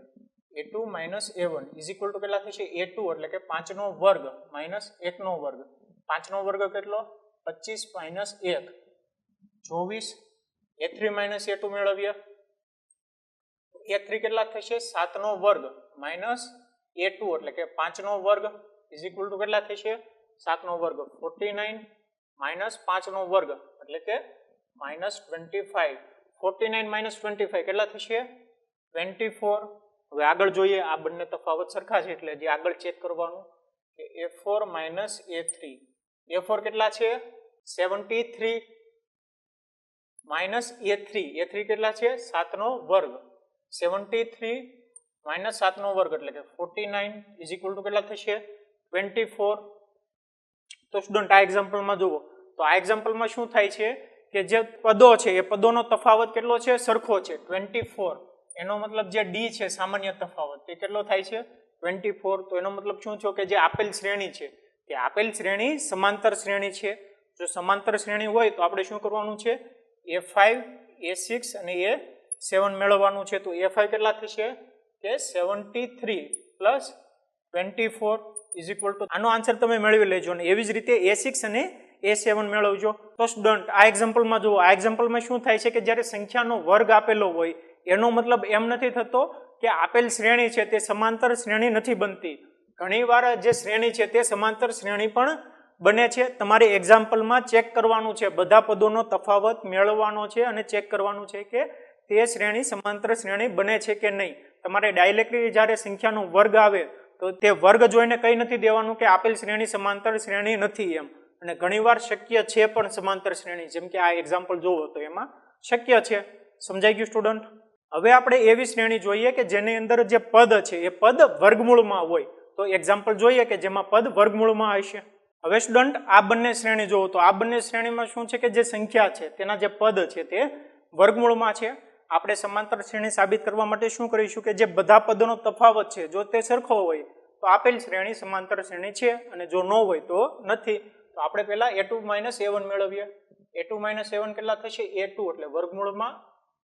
a2 - a1 is equal two કેટલા થશે? a2 એટલે કે 5 નો વર્ગ માઇનસ 1 નો વર્ગ. 5 નો વર્ગ કેટલો? 25 માઇનસ 1 24. a3 - a2 મેળવીએ. a3 કેટલા થશે? 7 નો વર્ગ માઇનસ a2 એટલે કે 5 નો વર્ગ ઇઝ ઇક્વલ ટુ કેટલા થશે? 7 નો વર્ગ 49 માઇનસ 5 નો વર્ગ એટલે કે માઇનસ 25. 49 - 25 કેટલા થશે? 24. હવે આગળ જોઈએ. આ બંને તફાવત સરખા છે એટલે જે આગળ ચેક કરવાનું કે a4 - a3. a4 કેટલા છે? 73 માઇનસ a3. a3 કેટલા છે? 7 નો વર્ગ. 73 માઇનસ 7 નો વર્ગ એટલે કે 49 ઇઝ ઇક્વલ ટુ કેટલા થશે? 24. તો સ્ટુડન્ટ આ એક્ઝામ્પલમાં જુઓ તો આ એક્ઝામ્પલમાં શું થાય છે કે જે પદો છે એ પદોનો તફાવત કેટલો છે? સરખો છે 24. એનો મતલબ જે ડી છે સામાન્ય તફાવત તે કેટલો થાય છે? 24. તો એનો મતલબ શું થયો કે જે આપેલ શ્રેણી છે કે આપેલ શ્રેણી સમાંતર શ્રેણી છે. જો સમાંતર શ્રેણી હોય તો આપણે શું કરવાનું છે? a5 a6 અને a7 મેળવવાનું છે. તો a5 કેટલા થશે? કે 73 પ્લસ 24 ઇઝ ઇક્વલ ટુ આનો આન્સર તમે મેળવી લેજો. અને એવી જ રીતે a6 અને a7 મેળવજો. તો સ્ટુડન્ટ આ એક્ઝામ્પલમાં જુઓ. આ એક્ઝામ્પલમાં શું થાય છે કે જ્યારે સંખ્યાનો વર્ગ આપેલો હોય એનો મતલબ એમ નથી થતો કે આપેલ શ્રેણી છે તે સમાંતર શ્રેણી નથી બનતી. ઘણીવાર જે શ્રેણી છે તે સમાંતર શ્રેણી પણ બને છે. તમારે એક્ઝામ્પલમાં ચેક કરવાનું છે, બધા પદોનો તફાવત મેળવવાનો છે અને ચેક કરવાનું છે કે તે શ્રેણી સમાંતર શ્રેણી બને છે કે નહીં. તમારે ડાયરેક્ટલી જ્યારે સંખ્યાનો વર્ગ આવે તો તે વર્ગ જોઈને કઈ નથી દેવાનું કે આપેલ શ્રેણી સમાંતર શ્રેણી નથી એમ. અને ઘણીવાર શક્ય છે પણ સમાંતર શ્રેણી, જેમ કે આ એક્ઝામ્પલ જોવો તો એમાં શક્ય છે. સમજાઈ ગયું સ્ટુડન્ટ? હવે આપણે એવી શ્રેણી જોઈએ કે જેની અંદર જે પદ છે એ પદ વર્ગમૂળમાં હોય. તો એક્ઝામ્પલ જોઈએ કે જેમાં પદ વર્ગમૂળમાં હશે. હવે સ્ટુડન્ટ આ બંને શ્રેણી જોવો તો આ બંને શ્રેણીમાં શું છે કે જે સંખ્યા છે તેના જે પદ છે તે વર્ગમૂળમાં છે. આપણે સમાંતર શ્રેણી સાબિત કરવા માટે શું કરીશું કે જે બધા પદોનો તફાવત છે જો તે સરખો હોય તો આપેલ શ્રેણી સમાંતર શ્રેણી છે અને જો ન હોય તો નથી. તો આપણે પહેલા a2 - a1 મેળવીએ. a2 - a1 કેટલા થશે? a2 એટલે વર્ગમૂળમાં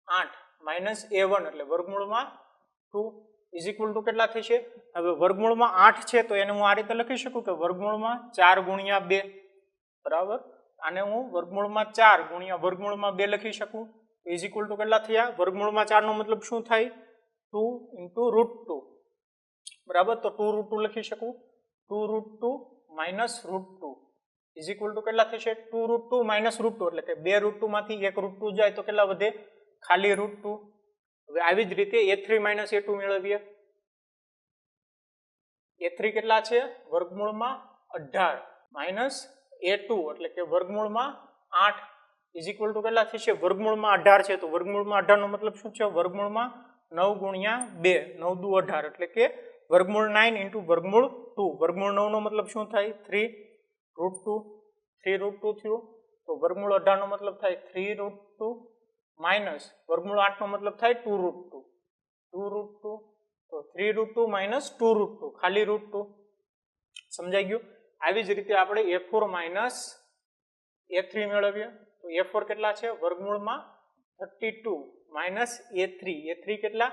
8 માઇનસ a1 એટલે વર્ગમૂળમાં 2 ઇઝ ઇક્વલ ટુ કેટલા થશે? હવે વર્ગમૂળમાં 8 છે તો એને હું આ રીતે લખી શકું કે વર્ગમૂળમાં 4 ગુણ્યા 2 બરાબર. આને હું વર્ગમૂળમાં 4 ગુણ્યા વર્ગમૂળમાં 2 લખી શકું. ઇઝ ઇક્વલ ટુ કેટલા થયા? વર્ગમૂળમાં 4 નો મતલબ શું થાય? 2 × √2 બરાબર. તો 2 √2 લખી શકું. 2 √2 માઇનસ √2 ઇઝ ઇક્વલ ટુ કેટલા થશે? 2 √2 માઇનસ √2 એટલે કે 2 √2 માંથી 1 √2 જાય તો કેટલા વધે? ખાલી √2. હવે આવી જ રીતે a3 - a2 મેળવીએ. a3 કેટલા છે? વર્ગમૂળમાં 18 માઇનસ a2 એટલે કે વર્ગમૂળમાં 8 ઇઝ ઇક્વલ ટુ કેટલા થશે? વર્ગમૂળમાં 18 છે તો વર્ગમૂળમાં 18 નો મતલબ શું છે? વર્ગમૂળમાં 9 ગુણ્યા 2 9 દુ 18 એટલે કે વર્ગમૂળ 9 × વર્ગમૂળ 2. વર્ગમૂળ 9 નો મતલબ શું થાય? 3 √2 3 √2 થયું. તો વર્ગમૂળ 18 નો મતલબ થાય 3 √2 માઇનસ વર્ગમૂળ 8 નો મતલબ થાય 2 √2 2 √2 તો 3 √2 માઇનસ 2 √2 ખાલી √2. સમજાઈ ગયું? આવી જ રીતે આપણે a4 માઇનસ a3 મેળવીએ. તો a4 કેટલા છે? વર્ગમૂળમાં 32 માઇનસ a3 કેટલા?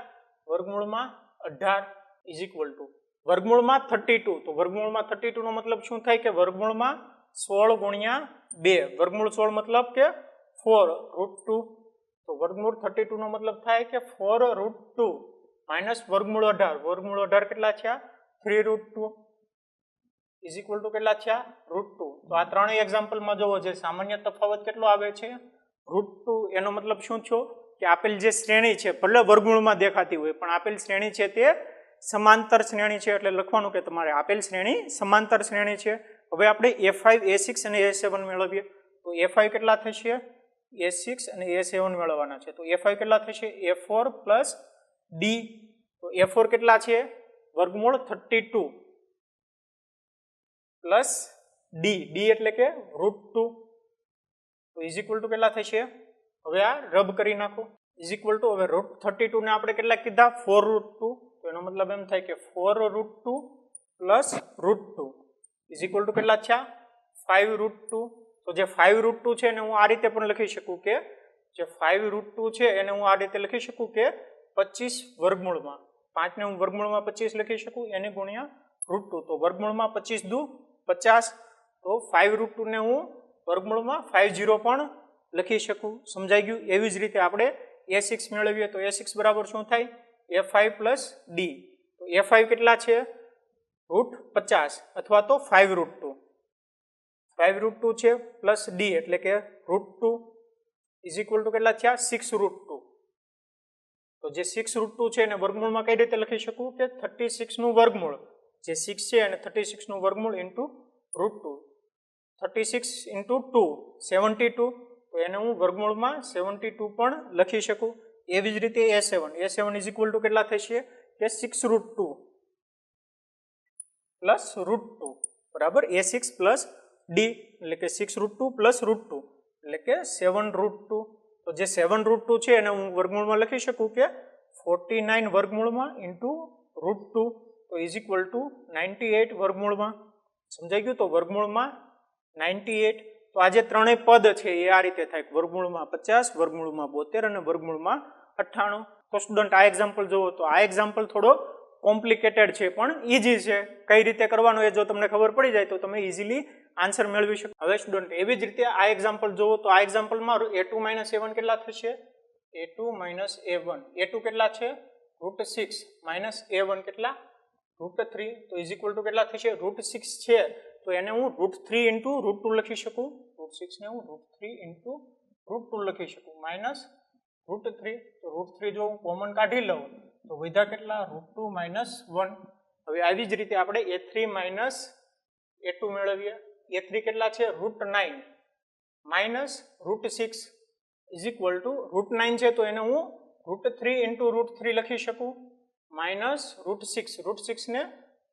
વર્ગમૂળમાં 18 ઇઝ ઇક્વલ ટુ વર્ગમૂળમાં 32. તો વર્ગમૂળમાં 32 નો મતલબ શું થાય કે વર્ગમૂળમાં 16 ગુણ્યા 2 વર્ગમૂળ 16 મતલબ કે 4 √2 તો વર્ગમૂળ 32 નો મતલબ થાય કે 4√2 માઇનસ વર્ગમૂળ 18. વર્ગમૂળ 18 કેટલા થયા? 3√2 ઇઝ ઇક્વલ ટુ કેટલા થયા? √2. તો આ ત્રણેય એક્ઝામ્પલમાં જોવો જે સામાન્ય તફાવત કેટલો આવે છે? √2. એનો મતલબ શું થયો કે આપેલ જે શ્રેણી છે ભલે વર્ગમૂળમાં દેખાતી હોય પણ આપેલ શ્રેણી છે તે સમાંતર શ્રેણી છે, એટલે લખવાનું કે તમારે આપેલ શ્રેણી સમાંતર શ્રેણી છે. હવે આપણે A5, A6 અને A7 મેળવીએ. તો A5 કેટલા થશે? A6 અને A7 મેળવવાના છે. તો A5 કેટલા થશે? A4 plus D. તો A4 કેટલા છે? વર્ગમૂળ 32 પ્લસ D. D એટલે કે √2. તો ઇઝ ઇક્વલ ટુ કેટલા થશે? હવે આ રબ કરી નાખો. ઇઝ ઇક્વલ ટુ હવે √32 ને આપણે કેટલા કીધા? 4√2. તો એનો મતલબ એમ થાય કે 4√2 પ્લસ √2 ઇઝ ઇક્વલ ટુ કેટલા થયા? 5√2. તો જે 5√2 છે એને હું આ રીતે પણ લખી શકું કે જે 5√2 છે એને હું આ રીતે લખી શકું કે 25 વર્ગમૂળમાં 5 ને હું વર્ગમૂળમાં 25 લખી શકું એને ગુણ્યા √2. તો વર્ગમૂળમાં 25 દુ 50. તો 5√2 ને હું વર્ગમૂળમાં 50 પણ લખી શકું. સમજાઈ ગયું? એવી જ રીતે આપણે A6 મેળવીએ તો A6 બરાબર શું થાય? A5 plus D. તો A5 કેટલા છે? √50 અથવા તો 5√2. 5√2 છે પ્લસ D એટલે કે √2 ઇઝ ઇક્વલ ટુ કેટલા થયા? 6√2. તો જે 6√2 છે એને વર્ગમૂળમાં કઈ રીતે લખી શકું કે 36 નું વર્ગમૂળ જે 6 છે અને 36 નું વર્ગમૂળ ઇન્ટુ √2. 36 ઇન્ટુ 2 72. તો એને હું વર્ગમૂળમાં 72 પણ લખી શકું. એવી જ રીતે A7 ઇઝ ઇક્વલ ટુ કેટલા થશે કે 6√2 પ્લસ √2 બરાબર A6 પ્લસ D એટલે કે 6√2 પ્લસ √2 એટલે કે 7√2. તો જે 7√2 છે એને હું વર્ગમૂળમાં લખી શકું કે 49 વર્ગમૂળમાં ઇન્ટુ √2. તો ઇઝ ઇક્વલ ટુ 98 વર્ગમૂળમાં. સમજાઈ ગયું? તો વર્ગમૂળમાં 98. તો આ જે ત્રણેય પદ છે એ આ રીતે થાય વર્ગમૂળમાં 50, વર્ગમૂળમાં 72 અને વર્ગમૂળમાં 98. તો સ્ટુડન્ટ આ એક્ઝામ્પલ જુઓ તો આ એક્ઝામ્પલ થોડો કોમ્પ્લિકેટેડ છે પણ ઇઝી છે. કઈ રીતે કરવાનું એ જો તમને ખબર પડી જાય તો તમે ઇઝીલી આન્સર મેળવી શકો. હવે સ્ટુડન્ટ એવી જ રીતે આ એક્ઝામ્પલ જુઓ તો આ એક્ઝામ્પલમાં A2 - A1 કેટલા થશે? A2 - A1. A2 કેટલા છે? √6 માઇનસ A1 કેટલા? √3. તો ઇઝ ઇક્વલ ટુ કેટલા થશે? √6 છે તો એને હું √3 ઇન્ટુ √2 લખી શકું. √6 ને હું √3 ઇન્ટુ √2 લખી શકું માઇનસ √3. તો √3 જો હું કોમન કાઢી લઉં તો વધ્યા કેટલા? √2 - 1. હવે આવી જ રીતે આપણે A3 - A2 મેળવીએ. A3 કેટલા છે? √9 માઇનસ √6 ઇઝ ઇક્વલ ટુ √9 છે તો એને હું √3 ઇન્ટુ √3 લખી શકું માઇનસ √6. √6 ને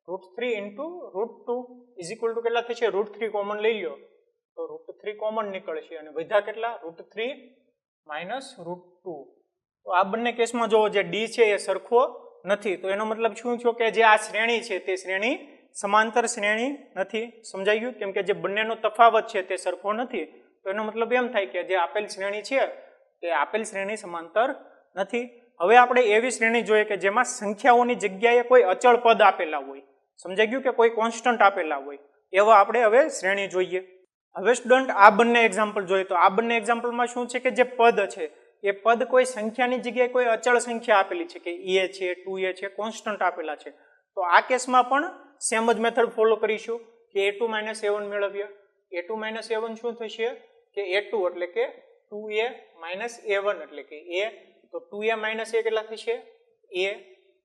√3 ઇન્ટુ √2 ઇઝ ઇક્વલ ટુ કેટલા થશે? √3 કોમન લઈ લો તો √3 કોમન નીકળશે અને વધ્યા કેટલા? √3 માઇનસ √2. તો આ બંને કેસમાં જોવો જે D છે એ સરખો નથી. તો એનો મતલબ શું થયો કે જે આ શ્રેણી છે તે શ્રેણી સમાંતર શ્રેણી નથી. સમજાઈ ગયું? કેમ કે જે બંનેનો તફાવત છે તે સરખો નથી. તો એનો મતલબ એમ થાય કે જે આપેલ શ્રેણી છે તે આપેલ શ્રેણી સમાંતર નથી. હવે આપણે એવી શ્રેણી જોઈએ કે જેમાં સંખ્યાઓની જગ્યાએ કોઈ અચળ પદ આપેલા હોય. સમજાઈ ગયું? કે કોઈ કોન્સ્ટન્ટ આપેલા હોય એવા આપણે હવે શ્રેણી જોઈએ. હવે સ્ટુડન્ટ આ બંને એક્ઝામ્પલ જોઈએ તો આ બંને એક્ઝામ્પલમાં શું છે કે જે પદ છે એ પદ કોઈ સંખ્યાની જગ્યાએ કોઈ અચળ સંખ્યા આપેલી છે કે a છે 2a છે કોન્સ્ટન્ટ આપેલા છે. તો આ કેસમાં પણ સેમ જ મેથડ ફોલો કરીશું કે A2 - A1 મેળવીએ. A2 - A1 શું થશે કે A2 એટલે કે 2a - A1 એટલે કે a. તો 2a - a કેટલા થશે? a.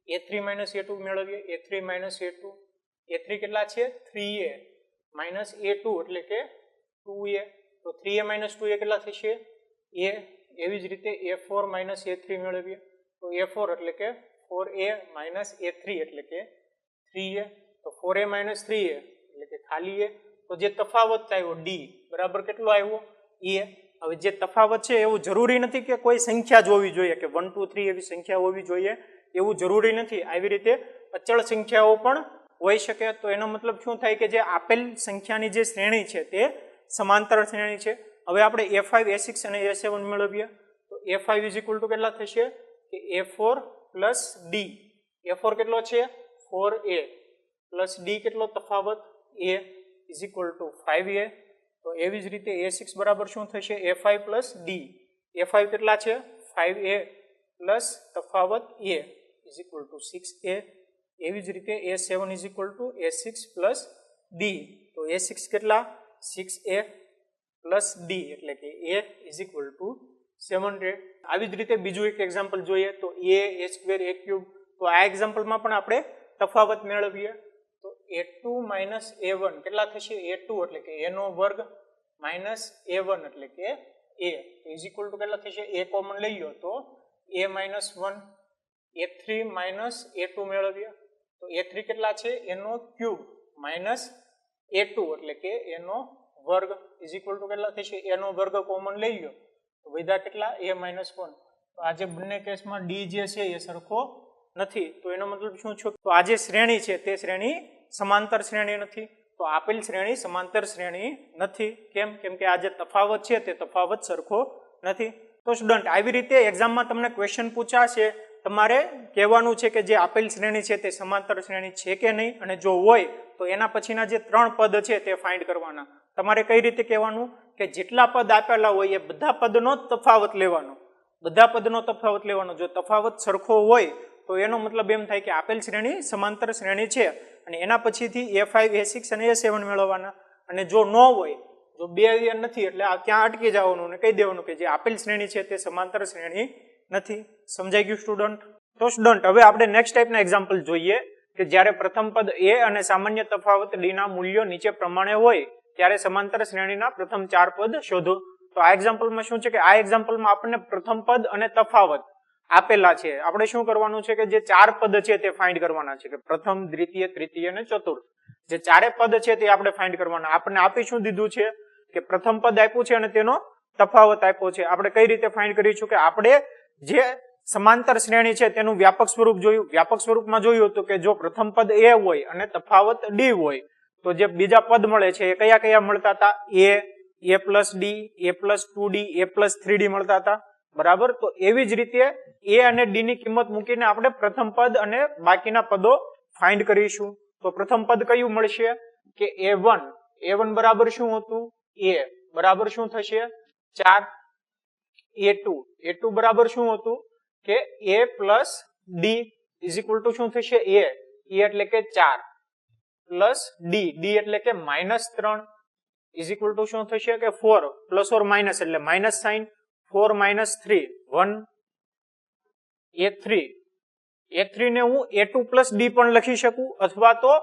A3 - A2 મેળવીએ. A3 - A2. A3 કેટલા છે? 3a માઇનસ A2 એટલે કે 2a. તો 3a - 2a કેટલા થશે? a. એવી જ રીતે A4 - A3 મેળવીએ. તો A4 એટલે કે 4a - A3 એટલે કે 3a. તો 4a - 3a એટલે કે ખાલી a. તો જે તફાવત આવ્યો D બરાબર કેટલો આવ્યો? a. હવે જે તફાવત છે એવું જરૂરી નથી કે કોઈ સંખ્યા જ હોવી જોઈએ કે 1 2 3 એવી સંખ્યા હોવી જોઈએ એવું જરૂરી નથી. આવી રીતે અચળ સંખ્યાઓ પણ હોઈ શકે. તો એનો મતલબ શું થાય કે જે આપેલ સંખ્યાની જે શ્રેણી છે તે સમાંતર શ્રેણી છે. હવે આપણે A5 A6 અને A7 મેળવીએ. તો A5 ઇઝ ઇક્વલ ટુ કેટલા થશે કે A4 પ્લસ D. A4 કેટલો છે? 4a પ્લસ D કેટલો તફાવત? a is equal two 5a. તો એવી જ રીતે A6 બરાબર શું થશે? A5 plus D. A5 કેટલા છે? 5a પ્લસ તફાવત a is equal two 6a. એવી જ રીતે a7 is equal two a6 plus d. તો a6 કેટલા 6a પ્લસ d એટલે કે a ઇઝ ઇક્વલ ટુ 700. આવી જ રીતે બીજું એક એક્ઝામ્પલ જોઈએ તો a સ્ક્વેર a ક્યુબ. તો આ એક્ઝામ્પલમાં પણ આપણે તફાવત મેળવીએ તો a2 માઇનસ a1 કેટલા થશે a2 એટલે કે a નો વર્ગ માઇનસ a1 એટલે કે a ઇઝ ઇક્વલ ટુ કેટલા થશે a કોમન લઈ લો તો a minus 1. a3 minus a2 મેળવીએ તો a3 કેટલા છે a no cube minus a2 એટલે કે a નો વર્ગ ઇઝ ઇક્વલ ટુ કેટલા થશે a નો વર્ગ કોમન લઈ લો તો વધ્યા કેટલા a માઇનસ 1. તો આ જે બંને કેસમાં d જે છે એ સરખો નથી. તો એનો મતલબ શું છે તો આ જે શ્રેણી છે તે શ્રેણી સમાંતર શ્રેણી નથી. તો આપેલ શ્રેણી સમાંતર શ્રેણી નથી. કેમ? કેમ કે આ જે તફાવત છે તે તફાવત સરખો નથી. તો સ્ટુડન્ટ આવી રીતે એક્ઝામમાં તમને ક્વેશ્ચન પૂછાશે તમારે કહેવાનું છે કે જે આપેલ શ્રેણી છે તે સમાંતર શ્રેણી છે કે નહીં, અને જો હોય તો એના પછીના જે 3 પદ છે તે ફાઇન્ડ કરવાના. તમારે કઈ રીતે કહેવાનું કે જેટલા પદ આપેલા હોય એ બધા પદનો તફાવત લેવાનો. બધા પદનો તફાવત લેવાનો. જો તફાવત સરખો હોય તો એનો મતલબ એમ થાય કે આપેલ શ્રેણી સમાંતર શ્રેણી છે, અને એના પછીથી a5 a6 અને a7 મેળવવાના. અને જો ન હોય, જો બે નથી એટલે આ ક્યાં અટકી જવાનું અને કહી દેવાનું કે જે આપેલ શ્રેણી છે તે સમાંતર શ્રેણી નથી. સમજાઈ ગયું સ્ટુડન્ટ? તો સ્ટુડન્ટ હવે આપણે નેક્સ્ટ ટાઈપના એક્ઝામ્પલ જોઈએ કે જ્યારે પ્રથમ પદ a અને સામાન્ય તફાવત d ના મૂલ્યો નીચે પ્રમાણે હોય ત્યારે સમાંતર શ્રેણીના પ્રથમ 4 પદ શોધો. તો આ એક્ઝામ્પલમાં શું છે કે આ એક્ઝામ્પલમાં આપણને પ્રથમ પદ અને તફાવત આપેલા છે. આપણે શું કરવાનું છે કે જે 4 પદ છે તે ફાઇન્ડ કરવાના છે કે પ્રથમ, દ્વિતીય, તૃતીય અને ચતુર્થ. જે 4 પદ છે તે આપણે ફાઇન્ડ કરવાના. આપણને આપી શું દીધું છે કે પ્રથમ પદ આપ્યું છે અને તેનો તફાવત આપ્યો છે. આપણે કઈ રીતે ફાઇન્ડ કરીશું કે આપણે જે સમાંતર શ્રેણી છે તેનું વ્યાપક સ્વરૂપ જોયું. વ્યાપક સ્વરૂપમાં જોયું હતું કે જો પ્રથમ પદ a હોય અને તફાવત d હોય તો જે બીજા પદ મળે છે એ કયા કયા મળતા હતા? a plus d, a plus 2d, a plus 3d મળતા હતા. બરાબર? તો એવી જ રીતે a અને d ની કિંમત મૂકીને આપણે પ્રથમ પદ અને બાકીના પદો ફાઇન્ડ કરીશું. તો પ્રથમ પદ કયું મળશે કે a1 બરાબર શું હતું? a બરાબર શું થશે? 4. a2 બરાબર શું હતું કે a plus d is equal two શું થશે? a એટલે કે 4 પ્લસ d એટલે કે -3 ઇઝ ઇક્વલ ટુ શું થશે કે 4 પ્લસ ઓર માઇનસ એટલે માઇનસ સાઇન 4 minus 3 1. a3 ને હું a2 plus d પણ લખી શકું અથવા તો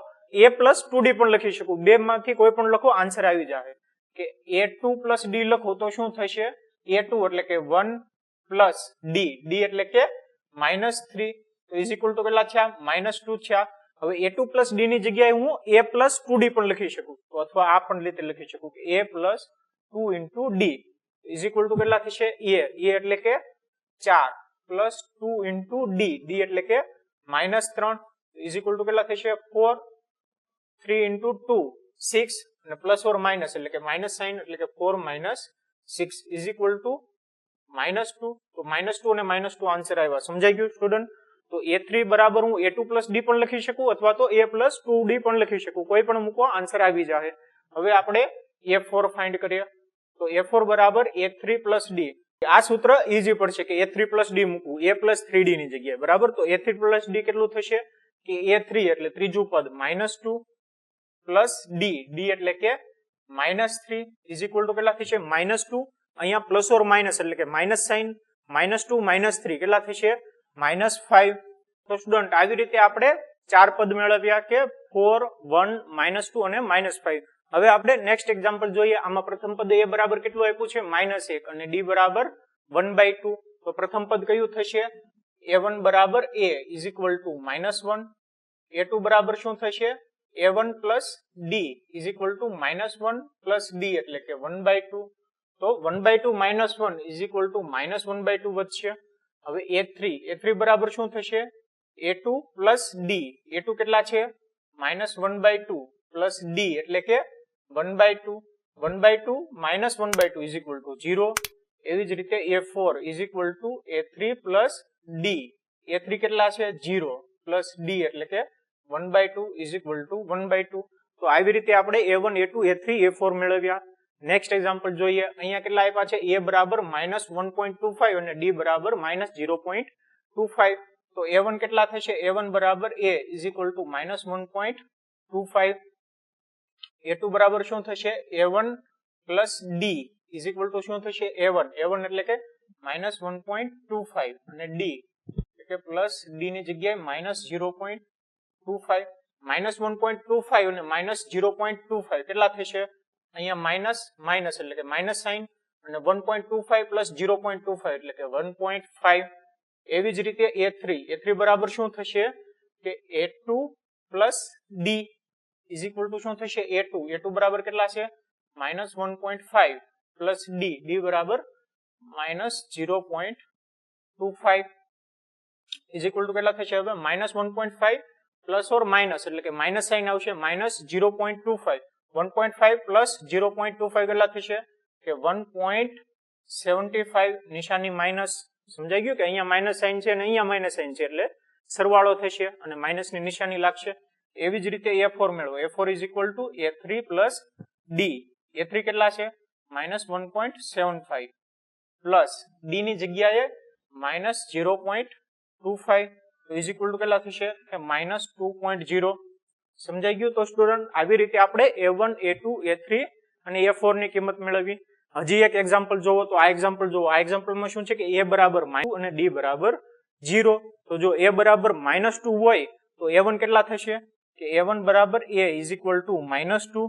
a plus 2d પણ લખી શકું. બે માંથી કોઈ પણ લખો આન્સર આવી જાય. કે a2 plus d લખો તો શું થશે? a2 એટલે કે 1 plus d એટલે કે -3 તો ઇઝ ઇક્વલ ટુ કેટલા થયા? -2 થયા. હવે a2 plus d ની જગ્યાએ હું a plus 2d પણ લખી શકું, તો અથવા આ પણ રીતે લખી શકું કે a plus 2 into d is equal two કેટલા થશે? a એટલે કે 4 પ્લસ 2 into d એટલે કે -3 ઇઝ ઇક્વલ ટુ કેટલા થશે? 4. 3 into 2 6 અને પ્લસ ઓર માઇનસ એટલે કે માઇનસ સાઇન એટલે કે 4 - 6 ઇઝ ઇક્વલ ટુ -2. તો -2 અને -2 આન્સર આવ્યા. સમજાઈ ગયું સ્ટુડન્ટ? તો a3 બરાબર હું a2 plus d પણ લખી શકું અથવા તો a plus 2d પણ લખી શકું. કોઈ પણ મૂકો આન્સર આવી જાય. હવે આપણે a4 ફાઇન્ડ કરીએ. તો a4 બરાબર a3 plus d. આ સૂત્ર ઈઝી પડશે કે a3 plus d મૂકવું a plus 3d ની જગ્યાએ. બરાબર? તો a3 plus d કેટલું થશે કે a3 એટલે ત્રીજું પદ -2 plus d એટલે કે -3 ઇઝ ઇક્વલ ટુ કેટલા થશે? -2. અહીંયા પ્લસ ઓર માઇનસ એટલે કે માઇનસ સાઇન -2 -3 કેટલા થશે? -5. તો સ્ટુડન્ટ આવી રીતે આપણે 4 પદ મેળવ્યા કે 4 1 -2 અને -5. હવે આપણે નેક્સ્ટ એક્ઝામ્પલ જોઈએ. આમાં પ્રથમ પદ a બરાબર કેટલું આપ્યું છે? -1 અને d બરાબર 1/2. તો પ્રથમ પદ કયું થશે? a1 બરાબર a is equal two -1. a2 બરાબર શું થશે? a1 plus d is equal two -1 plus d એટલે કે 1/2. તો 1/2 -1 ઇઝ ઇક્વલ ટુ -1/2 વધશે. હવે a3 બરાબર શું થશે? a2 plus d. a2 કેટલા છે? -1/2 પ્લસ d એટલે કે 1/2. 1/2 -1/2 ઇઝ ઇક્વલ ટુ 0. એવી જ રીતે a4 is equal to a3 plus d. a3 કેટલા છે? 0 પ્લસ d એટલે કે 1/2 ઇઝ ઇક્વલ ટુ 1/2. તો આવી રીતે આપણે a1 a2 a3 a4 મેળવ્યા. નેક્સ્ટ એક્ઝામ્પલ જોઈએ. અહીંયા કેટલા આપ્યા છે? a બરાબર -1.25 અને d બરાબર -0.25. તો a1 કેટલા થશે? a1 બરાબર a is equal two -1.25. a2 બરાબર શું થશે? a1 plus d is equal two શું થશે? a1 એટલે કે -1.25 અને d એટલે કે પ્લસ d ની જગ્યાએ -0.25. -1.25 અને -0.25 કેટલા થશે? અહીંયા માઇનસ એટલે કે માઇનસ સાઇન અને 1.25 પ્લસ 0.25 એટલે કે 1.5. એવી જ રીતે a3 બરાબર શું થશે? કે a2 plus d is equal two શું થશે? a2 બરાબર કેટલા છે? -1.5 પ્લસ d બરાબર -0.25 ઇઝ ઇક્વલ ટુ કેટલા થશે? હવે -1.5 પ્લસ ઓર માઇનસ એટલે કે માઇનસ સાઇન આવશે -0.25. 1.5 પ્લસ 0.25 કેટલા થશે? કે 1.75. નિશાની માઇનસ. સમજાઈ ગયું કે અહીંયા માઇનસ સાઇન છે અને અહીંયા માઇનસ સાઇન છે એટલે સરવાળો થશે અને માઇનસ ની નિશાની લાગશે. એવી જ રીતે a4 મેળવો. a4 is equal to a3 plus d. a3 કેટલા છે? -1.75 પ્લસ d ની જગ્યાએ -0.25 ઇઝ ઇક્વલ ટુ કેટલા થશે? કે -2.0. સમજાઈ ગયું? તો સ્ટુડન્ટ આવી રીતે આપણે a1 a2 a3 અને a4 ની કિંમત મેળવી. હજી એક એક્ઝામ્પલ જોવો તો આ એક્ઝામ્પલ જોવો. આ એક્ઝામ્પલમાં શું છે કે a બરાબર -2 અને d બરાબર 0. તો જો a બરાબર -2 હોય તો a1 કેટલા થશે? કે a1 બરાબર a is equal two -2.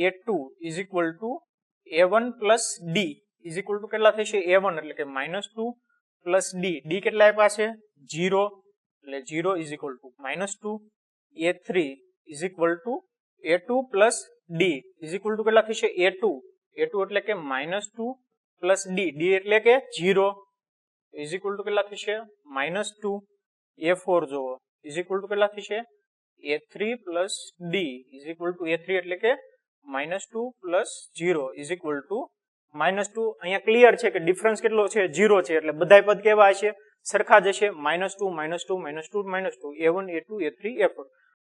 a2 is equal two a1 plus d is equal two કેટલા થશે? a1 એટલે કે -2 પ્લસ d કેટલા આપ્યા છે? 0 એટલે 0 is equal two -2. a3 is equal two a2 plus d is equal two કેટલા થશે? a2 એટલે કે -2 પ્લસ d એટલે કે 0 ઇઝ ઇક્વલ ટુ કેટલા થશે? -2. a4 જોવો ઇઝ ઇક્વલ ટુ કેટલા થશે? a3 plus d is equal to a3 એટલે કે -2 પ્લસ 0 ઇઝ ઇક્વલ ટુ -2. અહીંયા ક્લિયર છે કે ડિફરન્સ કેટલો છે? 0 છે એટલે બધાય પદ કેવા હશે? સરખા જ હશે. -2 -2 -2 -2 a1 a2 a3 a4.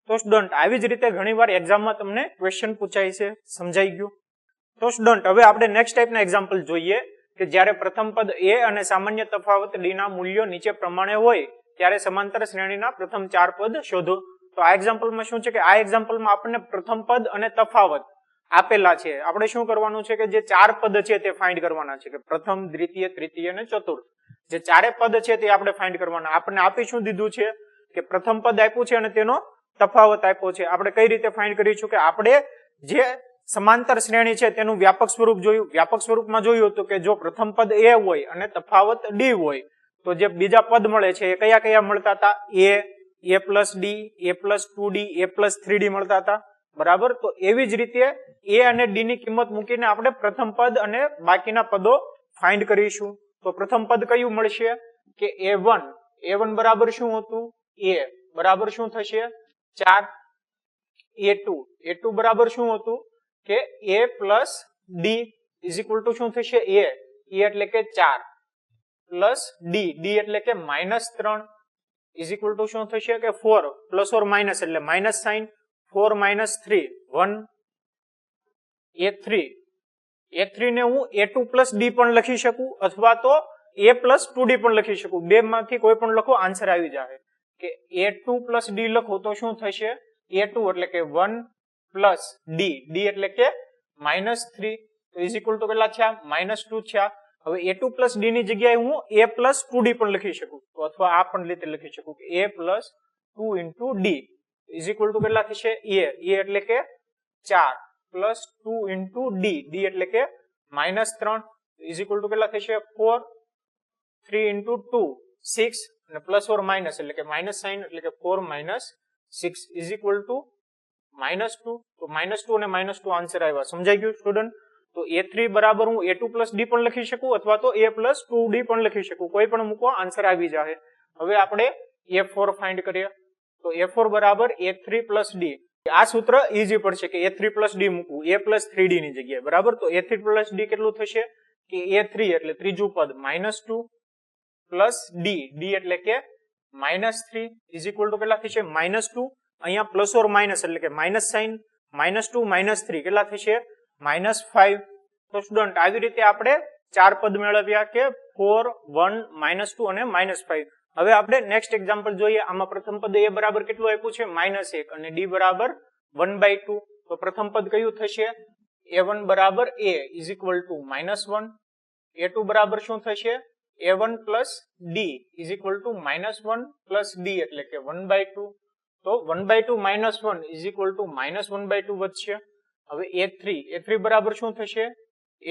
તો સ્ટુડન્ટ આવી જ રીતે ઘણીવાર એક્ઝામમાં તમને ક્વેશ્ચન પૂછાય છે. સમજાઈ ગયું? તો સ્ટુડન્ટ હવે આપણે નેક્સ્ટ ટાઈપના એક્ઝામ્પલ જોઈએ કે જ્યારે પ્રથમ પદ a અને સામાન્ય તફાવત d ના મૂલ્યો નીચે પ્રમાણે હોય ત્યારે સમાંતર શ્રેણીના પ્રથમ 4 પદ શોધો. તો આ એક્ઝામ્પલમાં શું છે કે આ એક્ઝામ્પલમાં આપણને પ્રથમ પદ અને તફાવત આપેલા છે. આપણે શું કરવાનું છે કે જે 4 પદ છે તે ફાઇન્ડ કરવાના છે કે પ્રથમ, દ્વિતીય, તૃતીય અને ચતુર્થ. જે 4 પદ છે તે આપણે ફાઇન્ડ કરવાના. આપણને આપી શું દીધું છે કે પ્રથમ પદ આપ્યું છે અને તેનો તફાવત આપ્યો છે. આપણે કઈ રીતે ફાઇન્ડ કરીશું કે આપણે જે સમાંતર શ્રેણી છે તેનું વ્યાપક સ્વરૂપ જોયું. વ્યાપક સ્વરૂપમાં જોયું હતું કે જો પ્રથમ પદ a હોય અને તફાવત d હોય તો જે બીજા પદ મળે છે એ કયા કયા મળતા હતા? a plus d, a plus 2d, a plus 3d મળતા હતા. બરાબર? તો એવી જ રીતે a અને d ની કિંમત મૂકીને આપણે પ્રથમ પદ અને બાકીના પદો ફાઇન્ડ કરીશું. તો પ્રથમ પદ કયું મળશે? કે a1 બરાબર શું હતું? a બરાબર શું થશે? 4. a2 બરાબર શું હતું? કે a plus d is equal two શું થશે? a એટલે કે 4 પ્લસ d એટલે કે -3 ઇઝ ઇક્વલ ટુ શું થશે? કે 4 પ્લસ ઓર માઇનસ એટલે માઇનસ સાઇન 4 - 3 1. a3 ને હું a2 પ્લસ d પણ લખી શકું અથવા તો a પ્લસ 2d પણ લખી શકું. બે માંથી કોઈ પણ લખો, આન્સર આવી જાય. કે a2 પ્લસ d લખો તો શું થશે? a2 એટલે કે 1 પ્લસ d એટલે કે -3 ઇઝ ઇક્વલ ટુ કેટલા થયા? -2 થયા. હવે a2 પ્લસ d ની જગ્યાએ હું a પ્લસ 2d પણ લખી શકું તો અથવા આ પણ રીતે લખી શકું કે a plus 2 into d is equal two કેટલા થશે? a એટલે કે 4 પ્લસ 2 ઇન્ટુ d એટલે કે -3 ઇઝ ઇક્વલ ટુ કેટલા થશે? 4. 3 ઇન્ટુ 2 6 અને પ્લસ ઓર માઇનસ એટલે કે માઇનસ સાઇન એટલે કે 4 - 6 ઇઝ ઇક્વલ ટુ -2. તો -2 અને -2 આન્સર આવ્યા. સમજાઈ ગયું સ્ટુડન્ટ? તો a3 બરાબર હું a2 પ્લસ d પણ લખી શકું અથવા તો a પ્લસ 2d પણ લખી શકું. કોઈ પણ મૂકો, આન્સર આવી જાય. હવે આપણે a4 ફાઇન્ડ કરીએ. તો a4 બરાબર a3 પ્લસ d. આ સૂત્ર ઈઝી પડશે કે a3 પ્લસ d મૂકવું a પ્લસ 3d ની જગ્યાએ. બરાબર? તો a3 પ્લસ d કેટલું થશે? કે a3 એટલે ત્રીજું પદ -2 પ્લસ d એટલે કે -3 ઇઝ ઇક્વલ ટુ કેટલા થશે? -2. અહીંયા પ્લસ ઓર માઇનસ એટલે કે માઇનસ સાઇન -2 -3 કેટલા થશે? -5. તો સ્ટુડન્ટ આવી રીતે આપણે 4 પદ મેળવ્યા કે 4, 1, -2 અને -5. હવે આપણે નેક્સ્ટ એક્ઝામ્પલ જોઈએ. આમાં પ્રથમ પદ a બરાબર કેટલું આપ્યું છે? -1 અને d બરાબર 1/2. તો પ્રથમ પદ કયું થશે? a1 બરાબર a is equal two -1. a2 બરાબર શું થશે? a1 plus d is equal two -1 plus d એટલે કે 1/2. તો 1/2 -1 ઇઝ ઇક્વલ ટુ -1/2 વધશે. હવે a3 બરાબર શું થશે?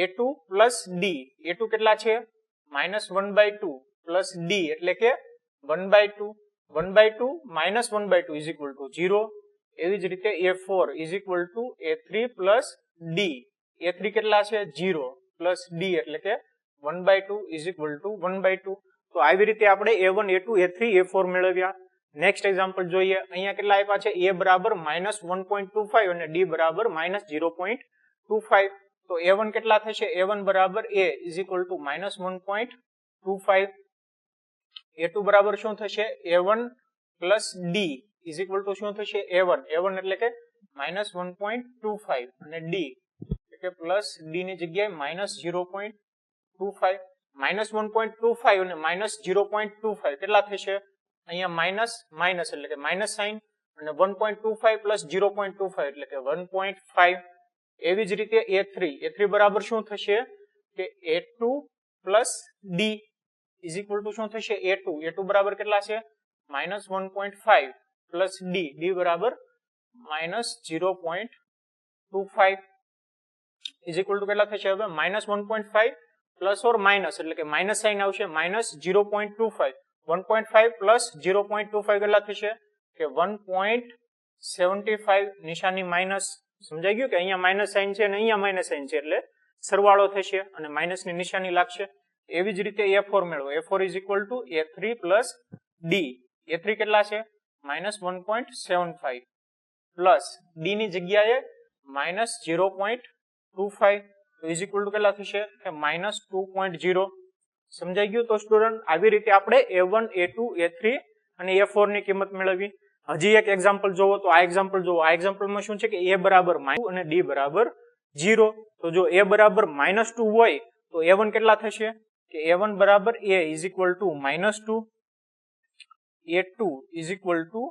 a2 plus d. a2 કેટલા છે? -1/2 પ્લસ d એટલે કે 1/2. 1/2 -1/2 ઇઝ ઇક્વલ ટુ 0. એવી જ રીતે a4 is equal to a3 plus d. a3 કેટલા છે? 0 પ્લસ d એટલે કે 1/2 ઇઝ ઇક્વલ ટુ 1/2. તો આવી રીતે આપણે a1, a2, a3, a4 મેળવ્યા. નેક્સ્ટ એક્ઝામ્પલ જોઈએ. અહીંયા કેટલા આપ્યા છે? a બરાબર -1.25 અને d બરાબર -0.25. તો a1 કેટલા થશે? a1 બરાબર a is equal two -1.25. a2 બરાબર શું થશે? a1 plus d is equal two શું થશે? a1 એટલે કે -1.25 અને d એટલે કે પ્લસ d ની જગ્યાએ -0.25. -1.25 અને -0.25 કેટલા થશે? અહીંયા માઇનસ એટલે કે માઇનસ સાઇન અને 1.25 પ્લસ 0.25 એટલે કે 1.5. એવી જ રીતે a3 બરાબર શું થશે? કે a2 plus d is equal two શું થશે? a2 બરાબર કેટલા છે? -1.5 પ્લસ d બરાબર -0.25 ઇઝ ઇક્વલ ટુ કેટલા થશે? હવે -1.5 પ્લસ ઓર માઇનસ એટલે કે માઇનસ સાઇન આવશે -0.25. 1.5 પ્લસ 0.25 કેટલા થશે? કે 1.75. નિશાની માઇનસ. સમજાઈ ગયું કે અહીંયા માઇનસ સાઇન છે અને અહીંયા માઇનસ સાઇન છે એટલે સરવાળો થશે અને માઇનસ ની નિશાની લાગશે. એવી જ રીતે a4 મેળવો. a4 is equal to a3 plus d. a3 કેટલા છે? -1.75 પ્લસ d ની જગ્યાએ -0.25 ઇઝ ઇક્વલ ટુ કેટલા થશે? કે -2.0. સમજાઈ ગયું? તો સ્ટુડન્ટ આવી રીતે આપણે a1, a2, a3 અને a4 ની કિંમત મેળવી. હજી એક એક્ઝામ્પલ જોવો. તો આ એક્ઝામ્પલ જોવો. આ એક્ઝામ્પલમાં શું છે કે a બરાબર -2 અને d બરાબર 0. તો જો a બરાબર -2 હોય તો a1 કેટલા થશે? કે a1 બરાબર a is equal two -2. a2 is equal two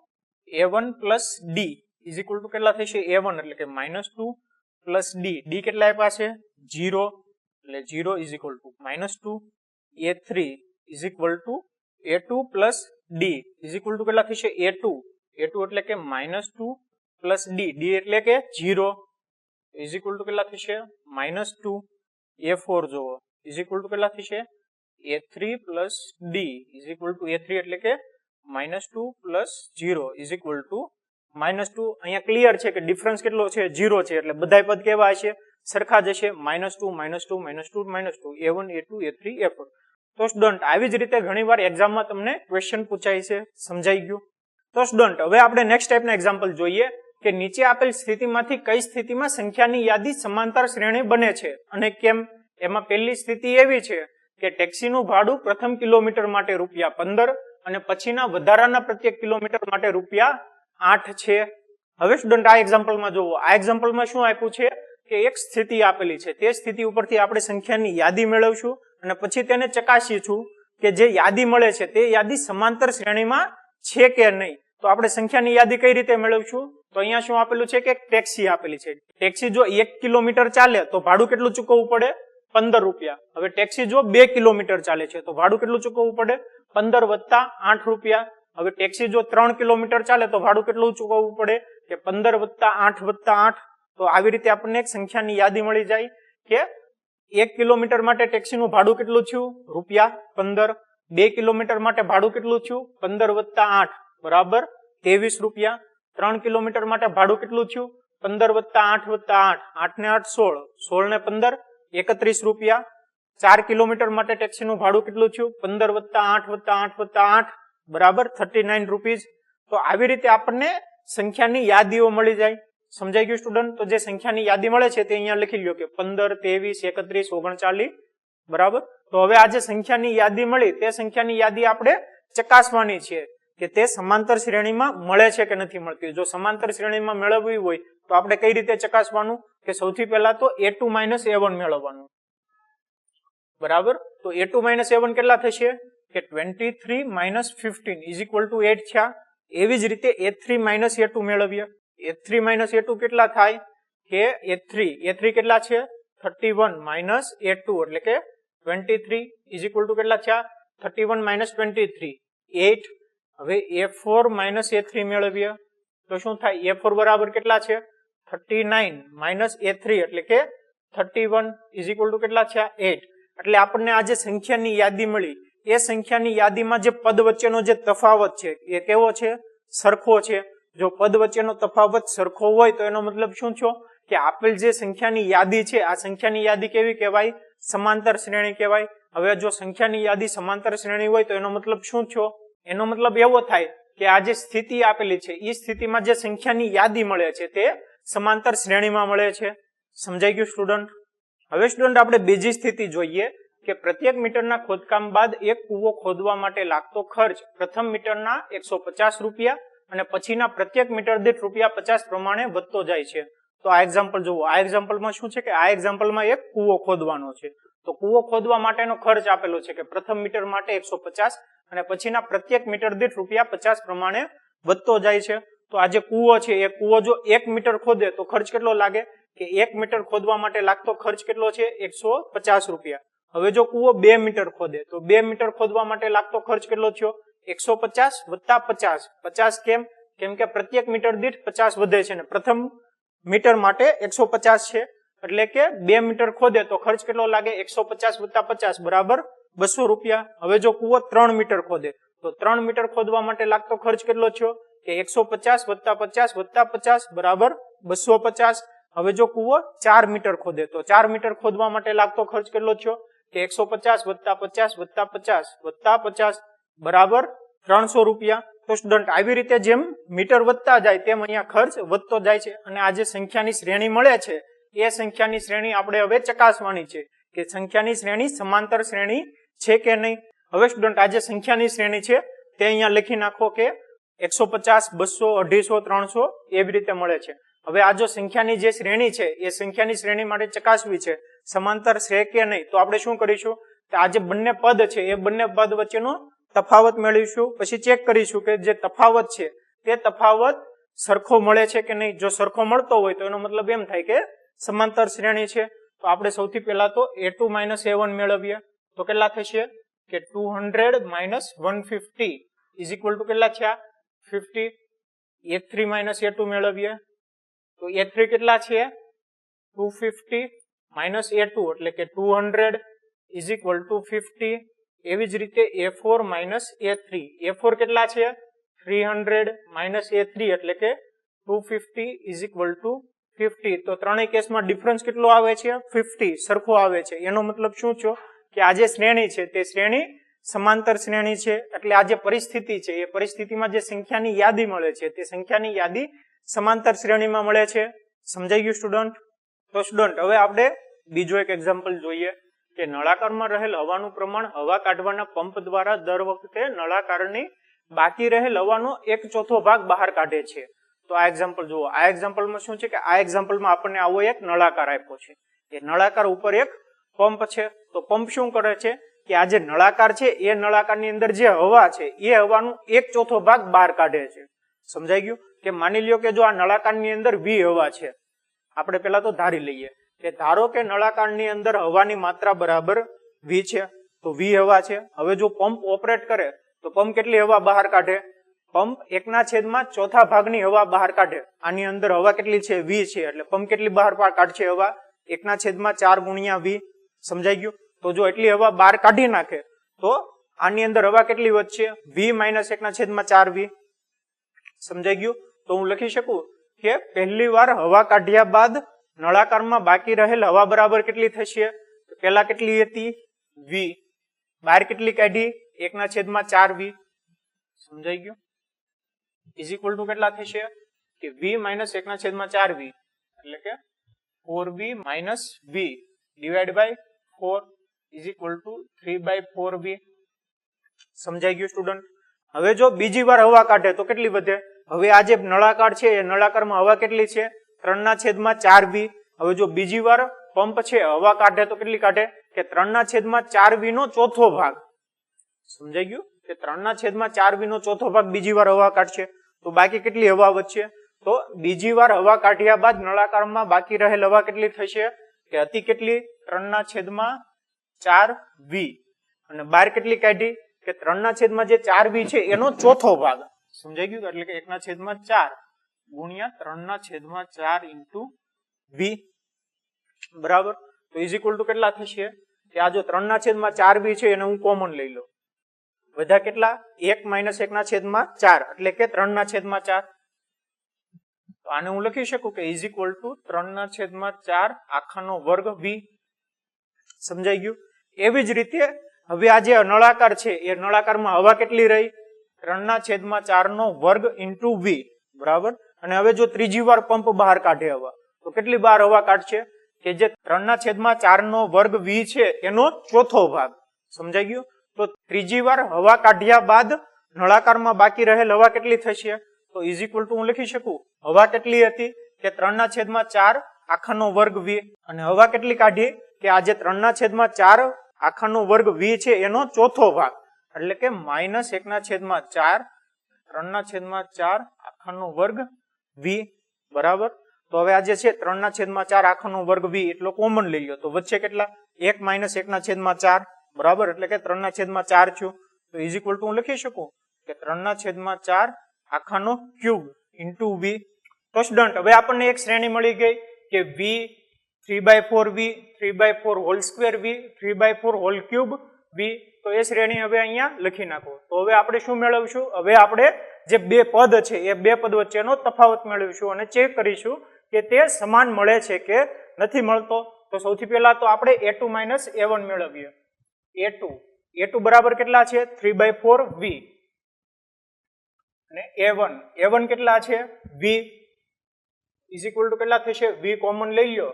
a1 plus d is equal two કેટલા થશે? a1 એટલે કે -2 પ્લસ d. d કેટલા આપ્યા છે? 0 એટલે 0 is equal two -2. a3 is equal two a2 plus d is equal two કેટલા થશે? a2 એટલે કે -2 પ્લસ d એટલે કે 0 ઇઝ ઇક્વલ ટુ કેટલા થશે? -2. a4 જોવો ઇઝ ઇક્વલ ટુ કેટલા થશે? a3 plus d is equal to a3 એટલે કે -2 પ્લસ 0 ઇઝ ઇક્વલ ટુ -2. અહીંયા ક્લિયર છે કે ડિફરન્સ કેટલો છે? 0 છે એટલે બધા પદ કેવા હશે? સરખા જ હશે. -2, -2, -2, -2. a1, a2, a3, a4. તો સ્ટુડન્ટ આવી જ રીતે ઘણીવાર એક્ઝામમાં તમને ક્વેશ્ચન પૂછાય છે. સમજાઈ ગયું? તો સ્ટુડન્ટ હવે આપણે નેક્સ્ટ ટાઈપના એક્ઝામ્પલ જોઈએ કે નીચે આપેલ સ્થિતિમાંથી કઈ સ્થિતિમાં સંખ્યાની યાદી સમાંતર શ્રેણી બને છે અને કેમ. એમાં પહેલી સ્થિતિ એવી છે કે ટેક્સીનું ભાડું પ્રથમ કિલોમીટર માટે ₹15 અને પછીના વધારાના પ્રત્યેક કિલોમીટર માટે ₹8 છે. હવે સ્ટુડન્ટ આ એક્ઝામ્પલમાં જોવો. આ એક્ઝામ્પલમાં શું આપ્યું છે કે એક સ્થિતિ આપેલી છે. તે સ્થિતિ ઉપરથી આપણે સંખ્યાની યાદી મેળવશું અને પછી તેને ચકાસીશું કે જે યાદી મળે છે તે યાદી સમાંતર શ્રેણીમાં છે કે નહીં. તો આપણે સંખ્યાની યાદી કઈ રીતે મેળવશું? તો અહીંયા શું આપેલું છે કે ટેક્સી આપેલી છે. ટેક્સી જો 1 કિલોમીટર ચાલે તો ભાડું કેટલું ચૂકવવું પડે? ₹15. હવે ટેક્સી જો 2 કિલોમીટર ચાલે છે તો ભાડું કેટલું ચૂકવવું પડે? 15 વત્તા ₹8. હવે ટેક્સી જો 3 કિલોમીટર ચાલે તો ભાડું કેટલું ચૂકવવું પડે? કે 15 વત્તા 8 વત્તા 8. તો આવી રીતે આપણને એક સંખ્યાની યાદી મળી જાય કે 1 કિલોમીટર માટે ટેક્સીનું ભાડું કેટલું થયું? ₹15. 2 કિલોમીટર માટે ભાડું કેટલું થયું? 15 વત્તા 8 બરાબર ₹23. 3 કિલોમીટર માટે ભાડું કેટલું થયું? 15 વત્તા 8 વત્તા 8 8 ને 8 16 16 ને 15 ₹31. 4 કિલોમીટર માટે ટેક્સીનું ભાડું કેટલું થયું? 15 વત્તા 8 વત્તા 8 વત્તા 8 બરાબર ₹39. તો આવી રીતે આપણને સંખ્યાની યાદીઓ મળી જાય. સમજાઈ ગયું સ્ટુડન્ટ? તો જે સંખ્યાની યાદી મળે છે તે અહીંયા લખી લ્યો કે 15 23 31 39 બરાબર. તો હવે આ જે સંખ્યાની યાદી મળી તે સંખ્યાની યાદી આપણે ચકાસવાની છે કે તે સમાંતર શ્રેણીમાં મળે છે કે નથી મળતી. જો સમાંતર શ્રેણીમાં મેળવવી હોય તો આપણે કઈ રીતે ચકાસવાનું કે સૌથી પહેલા તો a2 - a1 મેળવવાનું. બરાબર, તો a2 - a1 કેટલા થશે કે 23 - 15 = 8 થયા. એવી જ રીતે a3 - a2 મેળવીએ. a3 - a2 કેટલા થાય કે a3 કેટલા છે 31 - a2 એટલે કે 23 = કેટલા થયા 31 - 23 8. હવે a4 - a3 મેળવીએ તો શું થાય a4 બરાબર કેટલા છે 39 - a3 એટલે કે 31 = કેટલા થયા 8. એટલે આપણને આ જે સંખ્યાની યાદી મળી એ સંખ્યાની યાદીમાં જે પદ વચ્ચેનો જે તફાવત છે એ કેવો છે સરખો છે. જો પદ વચ્ચેનો તફાવત સરખો હોય તો એનો મતલબ શું થયો કે આપેલ જે સંખ્યાની યાદી છે આ સંખ્યાની યાદી કેવી કહેવાય સમાંતર શ્રેણી કહેવાય. હવે જો સંખ્યાની યાદી સમાંતર શ્રેણી હોય તો એનો મતલબ શું થયો એનો મતલબ એવો થાય કે આ જે સ્થિતિ આપેલી છે એ સ્થિતિમાં જે સંખ્યાની યાદી મળે છે તે સમાંતર શ્રેણીમાં મળે છે. સમજાઈ ગયું સ્ટુડન્ટ? હવે સ્ટુડન્ટ આપણે બીજી સ્થિતિ જોઈએ કે પ્રત્યેક મીટરના ખોદકામ બાદ એક કૂવો ખોદવા માટે લાગતો ખર્ચ પ્રથમ મીટરના 150 રૂપિયા અને પછીના પ્રત્યેક મીટર દીઠ ₹50 પ્રમાણે વધતો જાય છે. તો આ એક્ઝામ્પલ જુઓ. આ એક્ઝામ્પલમાં શું છે કે આ એક્ઝામ્પલમાં એક કૂવો ખોદવાનો છે. તો કૂવો ખોદવા માટેનો ખર્ચ આપેલો છે કે પ્રથમ મીટર માટે 150 અને પછીના પ્રત્યેક મીટર દીઠ ₹50 પ્રમાણે વધતો જાય છે. તો આ જે કૂવો છે એ કૂવો જો 1 મીટર ખોદે તો ખર્ચ કેટલો લાગે કે 1 મીટર ખોદવા માટે લાગતો ખર્ચ કેટલો છે 150 રૂપિયા. હવે જો કૂવો 2 મીટર ખોદે તો 2 મીટર ખોદવા માટે લાગતો ખર્ચ કેટલો થયો 150 વત્તા 50. 50 કેમ કે પ્રત્યેક મીટર દીઠ 50 વધે છે ને પ્રથમ મીટર માટે 150 છે એટલે કે 2 મીટર ખોદે તો ખર્ચ કેટલો લાગે 150 વત્તા 50 બરાબર 200 રૂપિયા. હવે જો કૂવો 3 મીટર ખોદે તો 3 મીટર ખોદવા માટે લાગતો ખર્ચ કેટલો થયો કે 150 વત્તા 50 વત્તા 50 બરાબર 250. હવે જો કૂવો 4 મીટર ખોદે તો 4 મીટર ખોદવા માટે લાગતો ખર્ચ કેટલો થયો કે 150 વત્તા 50 વત્તા 50 વત્તા 50 બરાબર 300 રૂપિયા. તો સ્ટુડન્ટ આવી રીતે જેમ મીટર વધતા જાય તેમ અહીંયા ખર્ચ વધતો જાય છે. અને આ જે સંખ્યાની શ્રેણી મળે છે એ સંખ્યાની શ્રેણી આપણે હવે ચકાસવાની છે કે સંખ્યાની શ્રેણી સમાંતર શ્રેણી છે કે નહીં. હવે સ્ટુડન્ટ આ જે સંખ્યાની શ્રેણી છે તે અહીંયા લખી નાખો કે 150 200 250 300 એવી રીતે મળે છે. હવે આ જો સંખ્યાની જે શ્રેણી છે એ સંખ્યાની શ્રેણી માટે ચકાસવી છે સમાંતર છે કે નહીં તો આપણે શું કરીશું કે આ જે બંને પદ છે એ બંને પદ વચ્ચેનો તફાવત મેળવીશું. પછી ચેક કરીશું કે જે તફાવત છે તે તફાવત સરખો મળે છે કે નહીં. જો સરખો મળતો હોય તો એનો મતલબ એમ થાય કે સમાંતર શ્રેણી છે. તો આપણે સૌથી પહેલા તો a2 - a1 મેળવીએ તો કેટલા થશે કે 200 - 150 = કેટલા થયા 50. a3 - a2 મેળવીએ તો a3 કેટલા છે 250 - a2 એટલે કે 200 = 50. એવી જ રીતે a4 - a3 a4 કેટલા છે 300 - a3 એટલે કે 250 = 50. તો ત્રણેય કેસમાં ડિફરન્સ કેટલો આવે છે 50 સરખો આવે છે. એનો મતલબ શું થયો કે આ જે શ્રેણી છે તે શ્રેણી સમાંતર શ્રેણી છે. એટલે આ જે પરિસ્થિતિ છે એ પરિસ્થિતિમાં જે સંખ્યાની યાદી મળે છે તે સંખ્યાની યાદી સમાંતર શ્રેણીમાં મળે છે. સમજાઈ ગયું સ્ટુડન્ટ? તો સ્ટુડન્ટ હવે આપણે બીજો એક એક્ઝામ્પલ જોઈએ કે નળાકારમાં રહેલ હવાનું પ્રમાણ હવા કાઢવાના પંપ દ્વારા દર વખતે નળાકારની બાકી રહેલ હવાનો 1/4 ભાગ બહાર કાઢે છે. તો આ એક્ઝામ્પલ જુઓ. આ એક્ઝામ્પલમાં શું છે કે આ એક્ઝામ્પલમાં આપણને આવો એક નળાકાર આપ્યો છે. એ નળાકાર ઉપર એક પંપ છે. તો પંપ શું કરે છે કે આ જે નળાકાર છે એ નળાકારની અંદર જે હવા છે એ હવાનું 1/4 ભાગ બહાર કાઢે છે. સમજાઈ ગયું? કે માની લ્યો કે જો આ નળાકારની અંદર V હવા છે. આપણે પેલા તો ધારી લઈએ કે ધારો કે નળાકારની અંદર હવાની માત્રા બરાબર V છે. તો V હવા છે. હવે જો પંપ ઓપરેટ કરે તો પંપ કેટલી હવા બહાર કાઢે પંપ 1/4 ભાગની હવા બહાર કાઢે. આની અંદર હવા કેટલી છે V છે એટલે પંપ કેટલી બહાર કાઢશે હવા 1/4 × V. સમજાઈ ગયું? તો જો એટલી હવા બહાર કાઢી નાખે તો આની અંદર હવા કેટલી વધશે V - 1/4 V. સમજાઈ ગયું? તો હું લખી શકું કે પહેલી વાર હવા કાઢ્યા બાદ નળાકારમાં બાકી રહેલ હવા બરાબર કેટલી થશે પેલા કેટલી હતી V. બહાર કેટલી કાઢી 1/4 V. સમજાઈ ગયું? = કેટલા થશે કે V - 1/4 V એટલે કે 4V - V / 4 = 3/4V. સમજાઈ ગયું સ્ટુડન્ટ? હવે જો બીજી વાર હવા કાઢે તો કેટલી વધે? હવે આ જે નળાકાર છે એ નળાકારમાં હવા કેટલી છે? 3/4v. હવે જો બીજી વાર પંપ છે હવા કાઢે તો કેટલી કાઢે? કે 3/4v નો ચોથો ભાગ. સમજાઈ ગયું? કે 3/4v નો ચોથો ભાગ બીજી વાર હવા કાઢશે તો બાકી કેટલી હવા વધશે? તો બીજી વાર હવા કાઢ્યા બાદ નળાકારમાં બાકી રહેલ હવા કેટલી થશે? કે હતી કેટલી? 3/4v. અને બહાર કેટલી કાઢી? કે 3/4v છે એનો ચોથો ભાગ. સમજાઈ ગયું? એટલે કે 1/4 ગુણ્યા 3/4 ઇન્ટુ v. બરાબર. તો ઇઝ ઇક્વલ ટુ કેટલા થશે? કે આ જો 3/4v છે એને હું કોમન લઈ લઉં. બધા કેટલા? 1 - 1/4 એટલે કે 3/4. તો આને હું લખી શકું કે ઇઝ ઇક્વલ ટુ 3/4 આખાનો વર્ગ v. સમજાઈ ગયું? એવી જ રીતે હવે આ જે નળાકાર છે એ નળાકારમાં હવા કેટલી રહી? 3/4 નો વર્ગ ઇન્ટુ v. બરાબર. અને હવે જો ત્રીજી વાર પંપ બહાર કાઢે હવા તો કેટલી બહાર હવા કાઢશે? કે જે 3/4 નો વર્ગ v છે એનો ચોથો ભાગ. સમજાઈ ગયું? તો ત્રીજી વાર હવા કાઢ્યા બાદ નળાકારમાં બાકી રહેલ હવા કેટલી થશે? તો ઇઝ ઇક્વલ ટુ હું લખી શકું હવા કેટલી હતી? કે 3/4 આખાનો વર્ગ v. અને હવા કેટલી કાઢી? કે આ જે 3/4 આખાનો વર્ગ v છે એનો ચોથો ભાગ એટલે કે -1/4 3/4 આખાનો વર્ગ v. બરાબર. તો હવે આ જે છે 3/4 આખાનો વર્ગ v એટલો કોમન લઈ લો તો વચ્ચે કેટલા? 1 - 1/4. બરાબર. એટલે કે 3/4 થયું. તો ઇઝ ઇક્વલ ટુ હું લખી શકું કે 3/4 આખાનો ક્યુબ ઇન્ટુ v. તો સ્ટુડન્ટ હવે આપણને એક શ્રેણી મળી ગઈ કે v 3/4v 3/4 whole square v 3/4 whole cube v. તો એ શ્રેણી હવે અહીંયા લખી નાખો. તો હવે આપણે શું મેળવશું? હવે આપણે જે બે પદ છે એ બે પદ વચ્ચેનો તફાવત મેળવીશું અને ચેક કરીશું કે તે સમાન મળે છે કે નથી મળતો. તો સૌથી પહેલા તો આપણે a2 - a1 મેળવીએ. a2 બરાબર કેટલા છે? 3/4v. અને a1 કેટલા છે? v. ઇઝ ઇક્વલ ટુ કેટલા થશે? v કોમન લઈ લો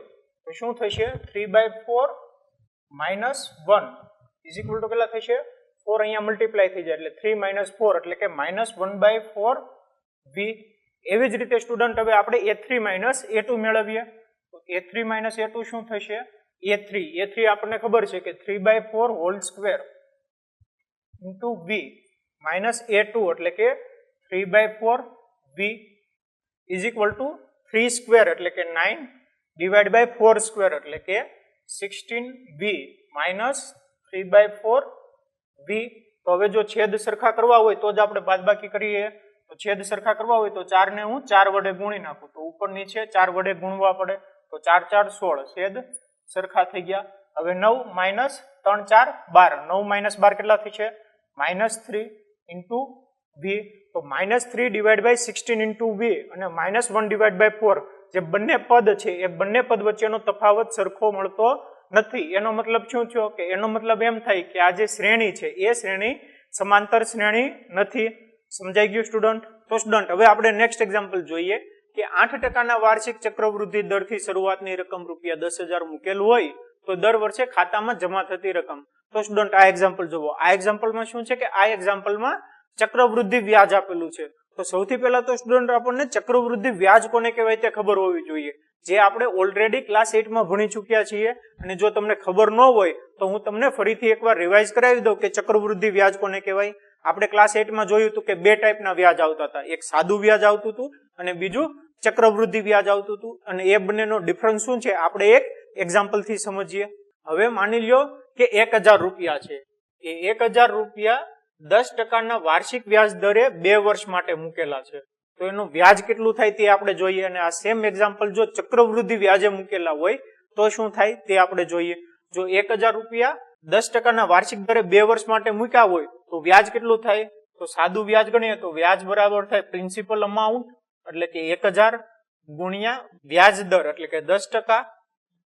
તો શું થશે? 3/4 - 1 ઇઝ ઇક્વલ ટુ કેટલા થશે? 4 અહીંયા મલ્ટીપ્લાય થઈ જાય એટલે 3 - 4 એટલે કે -1/4v. એવી જ રીતે સ્ટુડન્ટ હવે આપણે a3 - a2 મેળવીએ. તો a3 - a2 શું થશે? a3 આપણને ખબર છે કે 3/4 whole square into v minus a2 એટલે કે 3/4v is equal to 3 square એટલે કે 9 ડિવાઈડ બાય 4 સ્ક્વેર એટલે કે 16v માઇનસ 3/4v. તો હવે જો છેદ સરખા કરવા હોય તો જ આપણે બાદબાકી કરીએ. તો છેદ સરખા કરવા હોય તો 4 ને હું 4 વડે ગુણી નાખું તો ઉપર નીચે 4 વડે ગુણવા પડે તો 4 × 4 = 16 છેદ સરખા થઈ ગયા. હવે 9 માઇનસ 3 × 4 = 12 9 માઇનસ 12 કેટલા થશે? -3 ઇન્ટુ v. તો -3 ડિવાઈડ બાય 16 ઇન્ટુ v અને -1 ડિવાઈડ બાય 4 જે બંને પદ છે એ બંને પદ વચ્ચેનો તફાવત સરખો મળતો નથી. એનો મતલબ શું થયો? કે એનો મતલબ એમ થાય કે આ જે શ્રેણી છે એ શ્રેણી સમાંતર શ્રેણી નથી. સમજાઈ ગયું સ્ટુડન્ટ? તો સ્ટુડન્ટ હવે આપણે નેક્સ્ટ એક્ઝામ્પલ જોઈએ કે 8% વાર્ષિક ચક્રવૃદ્ધિ દરથી શરૂઆતની રકમ ₹10,000 મૂકેલ હોય તો દર વર્ષે ખાતામાં જમા થતી રકમ. તો સ્ટુડન્ટ આ એક્ઝામ્પલ જુઓ. આ એક્ઝામ્પલમાં શું છે કે આ એક્ઝામ્પલમાં ચક્રવૃદ્ધિ વ્યાજ આપેલું છે. તો સૌથી પહેલા તો સ્ટુડન્ટ આપણને ચક્રવૃદ્ધિ વ્યાજ કોને કહેવાય તે ખબર હોવી જોઈએ, જે આપણે ઓલરેડી ક્લાસ 8 માં ભણી ચૂક્યા છીએ. અને જો તમને ખબર ન હોય તો હું તમને ફરીથી એકવાર રિવાઇઝ કરાવી દઉં કે ચક્રવૃદ્ધિ વ્યાજ કોને કહેવાય. આપણે ક્લાસ 8 માં જોયું હતું કે બે ટાઈપના વ્યાજ આવતા હતા, એક સાદું વ્યાજ આવતું હતું અને બીજું ચક્રવૃદ્ધિ વ્યાજ આવતું હતું. અને એ બંનેનો ડિફરન્સ શું છે આપણે એક એક્ઝામ્પલ થી સમજીએ. હવે માની લ્યો કે 1000 રૂપિયા છે, એ 1000 રૂપિયા 10% વાર્ષિક વ્યાજ દરે 2 વર્ષ માટે મૂકેલા છે. તો એનું વ્યાજ કેટલું થાય તે આપણે જોઈએ. અને આ સેમ એક્ઝામ્પલ જો ચક્રવૃદ્ધિ વ્યાજે મૂકેલા હોય તો શું થાય તે આપણે જોઈએ. જો 1000 રૂપિયા 10% વાર્ષિક દરે 2 વર્ષ માટે મૂક્યા હોય તો વ્યાજ કેટલું થાય? તો સાદું વ્યાજ ગણીએ તો વ્યાજ બરાબર થાય પ્રિન્સિપલ અમાઉન્ટ એટલે કે 1000 ગુણ્યા વ્યાજ દર એટલે કે 10%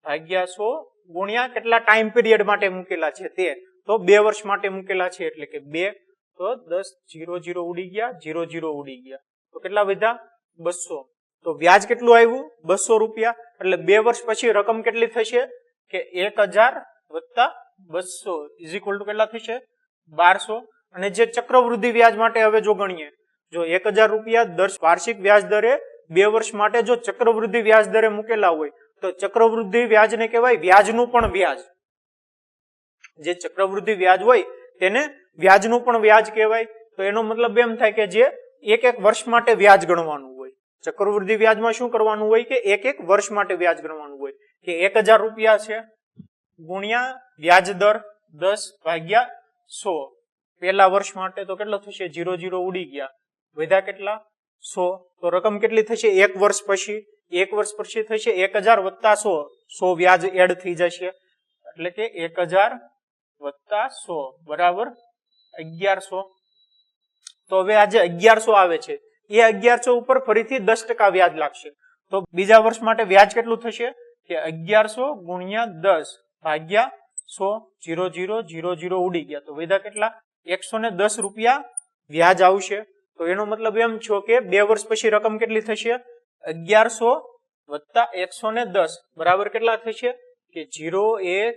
ભાગ્યા 100 ગુણ્યા કેટલા ટાઈમ પીરિયડ માટે મૂકેલા છે તે. તો 2 વર્ષ માટે મૂકેલા છે એટલે કે 2. તો 10 0 0 ઉડી ગયા, 0 0 ઉડી ગયા. તો કેટલા વધ્યા? 200. તો વ્યાજ કેટલું આવ્યું? 200 રૂપિયા. એટલે 2 વર્ષ પછી રકમ કેટલી થશે? કે 1000 વત્તા 200 ઇઝ ઇક્વલ ટુ કેટલા થશે? 1200. અને જે ચક્રવૃદ્ધિ વ્યાજ માટે હવે જો ગણીએ, જો 1000 રૂપિયા દર વાર્ષિક વ્યાજ દરે 2 વર્ષ માટે જો ચક્રવૃદ્ધિ વ્યાજ દરે મૂકેલા હોય તો ચક્રવૃદ્ધિ વ્યાજને કહેવાય વ્યાજનું પણ વ્યાજ. જે ચક્રવૃદ્ધિ વ્યાજ હોય તેને વ્યાજનું પણ વ્યાજ કહેવાય. તો એનો મતલબ એમ થાય કે જે એક વર્ષ માટે વ્યાજ ગણવાનું હોય. ચક્રવૃદ્ધિ વ્યાજમાં શું કરવાનું હોય કે એક વર્ષ માટે વ્યાજ ગણવાનું હોય કે 1000 રૂપિયા છે ગુણ્યા વ્યાજ દર 10/100. પહેલા વર્ષ માટે તો કેટલો થશે? 0 ઉડી ગયા, વધ્યા કેટલા? 100. તો રકમ કેટલી થશે? એક વર્ષ પછી થશે 1000 + 100. 100 વ્યાજ એડ થઈ જશે એટલે કે 1000 + 100 બરાબર 1100. તો હવે આજે 1100 આવે છે એ 1100 ઉપર ફરીથી 10% વ્યાજ લાગશે. તો બીજા વર્ષ માટે વ્યાજ કેટલું થશે કે 1100 ગુણ્યા 10/100. 0 ઉડી ગયા તો વધ્યા કેટલા? 110 રૂપિયા વ્યાજ આવશે. તો એનો મતલબ એમ છો કે 2 વર્ષ પછી રકમ કેટલી થશે? 1100 + 110 બરાબર કેટલા થશે કે 0 1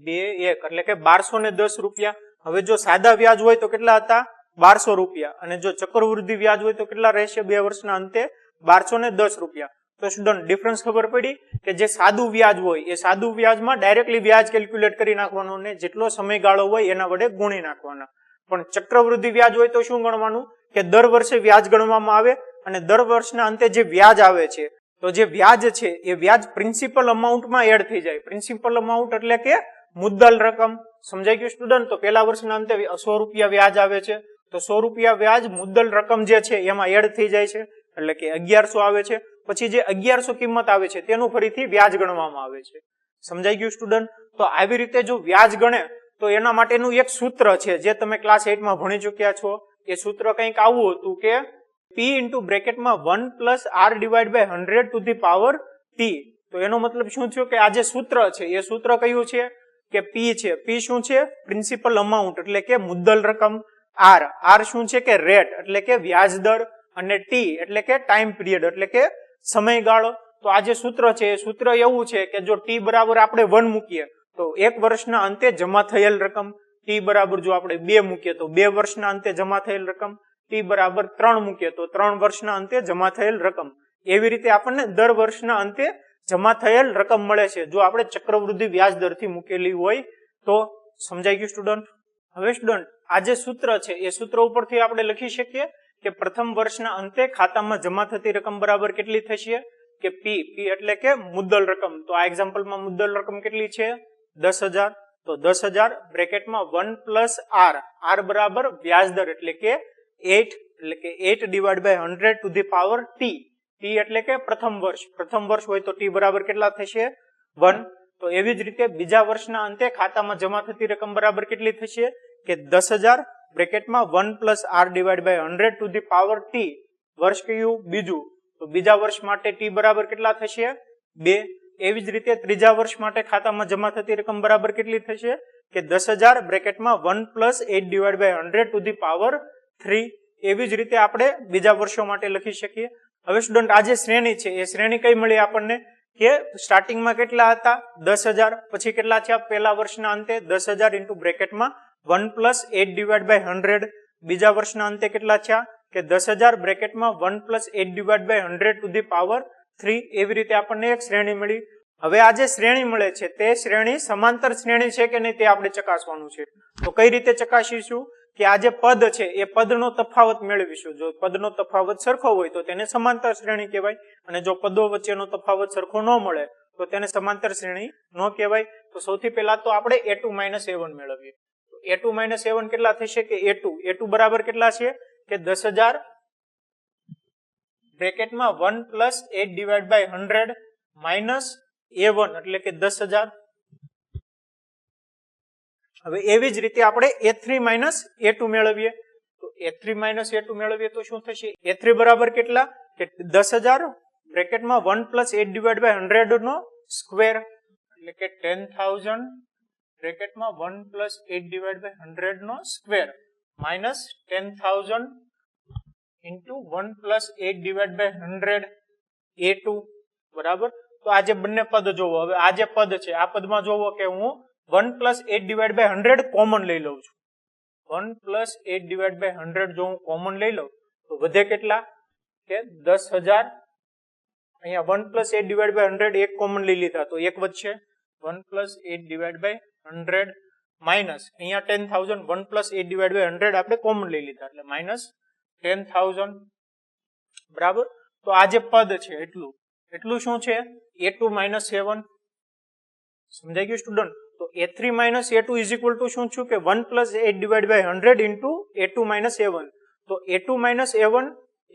2 1 એટલે કે 1210 રૂપિયા. હવે જો સાદા વ્યાજ હોય તો કેટલા હતા? 1200 રૂપિયા. અને જો ચક્રવૃદ્ધિ વ્યાજ હોય તો કેટલા રહેશે 2 વર્ષના અંતે? 1210 રૂપિયા. તો સ્ટુડન્ટ ડિફરન્સ ખબર પડી કે જે સાદું વ્યાજ હોય એ સાદું વ્યાજમાં ડાયરેક્ટલી વ્યાજ કેલ્ક્યુલેટ કરી નાખવાનું ને જેટલો સમયગાળો હોય એના વડે ગુણી નાખવાના. પણ ચક્રવૃદ્ધિ વ્યાજ હોય તો શું ગણવાનું કે દર વર્ષે વ્યાજ ગણવામાં આવે અને દર વર્ષના અંતે જે વ્યાજ આવે છે તો જે વ્યાજ છે એ વ્યાજ પ્રિન્સિપલ અમાઉન્ટમાં એડ થઈ જાય. પ્રિન્સિપલ અમાઉન્ટ એટલે કે મુદ્દલ રકમ. સમજાઈ ગયું સ્ટુડન્ટ? તો પહેલા વર્ષના અંતે 100 રૂપિયા વ્યાજ આવે છે તો 100 રૂપિયા વ્યાજ મુદ્દલ રકમ જે છે એમાં એડ થઈ જાય છે એટલે કે 1100 આવે છે. પછી જે 1100 કિંમત આવે છે તેનું ફરીથી વ્યાજ ગણવામાં આવે છે. સમજાઈ ગયું સ્ટુડન્ટ? તો આવી રીતે જો વ્યાજ ગણે તો એના માટેનું એક સૂત્ર છે જે તમે ક્લાસ 8 માં ભણી ચુક્યા છો. એ સૂત્ર કંઈક આવું હતું કે P * બ્રેકેટમાં 1 + R / 100 to the power T. તો એનો મતલબ શું થયો કે આ જે સૂત્ર છે એ સૂત્ર કયું છે કે P છે. P શું છે? પ્રિન્સિપલ અમાઉન્ટ એટલે કે મુદ્દલ રકમ. R શું છે કે રેટ એટલે કે વ્યાજ દર. અને T એટલે કે ટાઈમ પીરિયડ એટલે કે સમયગાળો. તો આ જે સૂત્ર છે એ સૂત્ર એવું છે કે જો T બરાબર આપણે 1 મૂકીએ તો 1 વર્ષના અંતે જમા થયેલ રકમ. T બરાબર જો આપણે 2 મૂકીએ તો 2 વર્ષના અંતે જમા થયેલ રકમ. T બરાબર 3 મૂકીએ તો 3 વર્ષના અંતે જમા થયેલ રકમ. એવી રીતે આપણને દર વર્ષના અંતે જમા થયેલ રકમ મળે છે જો આપણે ચક્રવૃદ્ધિ વ્યાજ દરથી મૂકેલી હોય તો. સમજાઈ ગયું સ્ટુડન્ટ? હવે સ્ટુડન્ટ આ જે સૂત્ર છે એ સૂત્ર ઉપરથી આપણે લખી શકીએ કે પ્રથમ વર્ષના અંતે ખાતામાં જમા થતી રકમ બરાબર કેટલી થશે કે P એટલે કે મુદ્દલ રકમ. તો આ એક્ઝામ્પલમાં મુદ્દલ રકમ કેટલી છે? 10,000. તો 10,000 બ્રેકેટમાં 1 + R બરાબર વ્યાજ દર એટલે કે 8 / 100 to the power T. T એટલે કે પ્રથમ વર્ષ હોય તો T બરાબર કેટલા થશે? 1. તો એવી જ રીતે બીજા વર્ષના અંતે ખાતામાં જમા થતી રકમ બરાબર કેટલી થશે કે 10,000 બ્રેકેટમાં 1 + R / 100 to the power T. વર્ષ કયું? બીજું. તો બીજા વર્ષ માટે T બરાબર કેટલા થશે? 2. એવી જ રીતે ત્રીજા વર્ષ માટે ખાતામાં જમા થતી રકમ બરાબર કેટલી થશે કે 10,000 બ્રેકેટમાં 1 + 8 / 100 to the power 3. એવી જ રીતે આપણે બીજા વર્ષો માટે લખી શકીએ. હવે સ્ટુડન્ટ આ જે શ્રેણી છે એ શ્રેણી કઈ મળી આપણને કે સ્ટાર્ટિંગમાં કેટલા હતા? 10,000. પછી કેટલા થયા પહેલા વર્ષના અંતે? 10,000 * બ્રેકેટમાં 1 + 8 / 100. બીજા વર્ષના અંતે કેટલા થયા કે 10,000 બ્રેકેટમાં 1 + 8 / 100 to the power 3. એવી રીતે આપણને એક શ્રેણી મળી. હવે આ જે શ્રેણી મળે છે તે શ્રેણી સમાંતર શ્રેણી છે કે નહીં તે આપણે ચકાસવાનું છે. તો કઈ રીતે ચકાસીશું કે આ જે પદ છે એ પદનો તફાવત મેળવીશું. જો પદનો તફાવત સરખો હોય તો તેને સમાંતર શ્રેણી કહેવાય અને જો પદો વચ્ચેનો તફાવત સરખો ન મળે તો તેને સમાંતર શ્રેણી ન કહેવાય. તો સૌથી પહેલા તો આપણે A2 - A1 મેળવીએ. તો A2 - A1 કેટલા થશે કે A2 બરાબર કેટલા છે કે 10,000 બ્રેકેટમાં 1 + 8 / 100 માઇનસ A1 એટલે કે 10,000. હવે એવી જ રીતે આપણે A3 - A2 મેળવીએ. તો A3 - A2 મેળવીએ તો શું થશે? A3 બરાબર કેટલા કે 10,000 બ્રેકેટમાં 1 + 8 / 100 નો સ્ક્વેર એટલે કે 10,000 બ્રેકેટમાં 1 + 8 / 100 નો સ્ક્વેર માઇનસ 10,000 into 1 + 8 / 100 A2 બરાબર. તો આ જે બંને પદ જોવો. હવે આ જે પદ છે આ પદમાં જોવો કે હું 1 + 8 / 100 કોમન લઈ લઉં છું. 1 + 8/100 જો હું કોમન લઈ લઉં તો વધે કેટલા કે 10,000. અહીંયા 1 + 8/100 એક કોમન લઈ લીધા તો એક વધશે 1 + 8/100 માઇનસ અહીંયા 10,000. 1 + 8/100 આપણે કોમન લઈ લીધા એટલે -10,000 બરાબર. તો આ જે પદ છે એટલું શું છે a2 - a1. સમજાઈ ગયું સ્ટુડન્ટ? તો a3 - a2 = શું છું કે 1 + 8/100 × a2 - a1. તો a2 - a1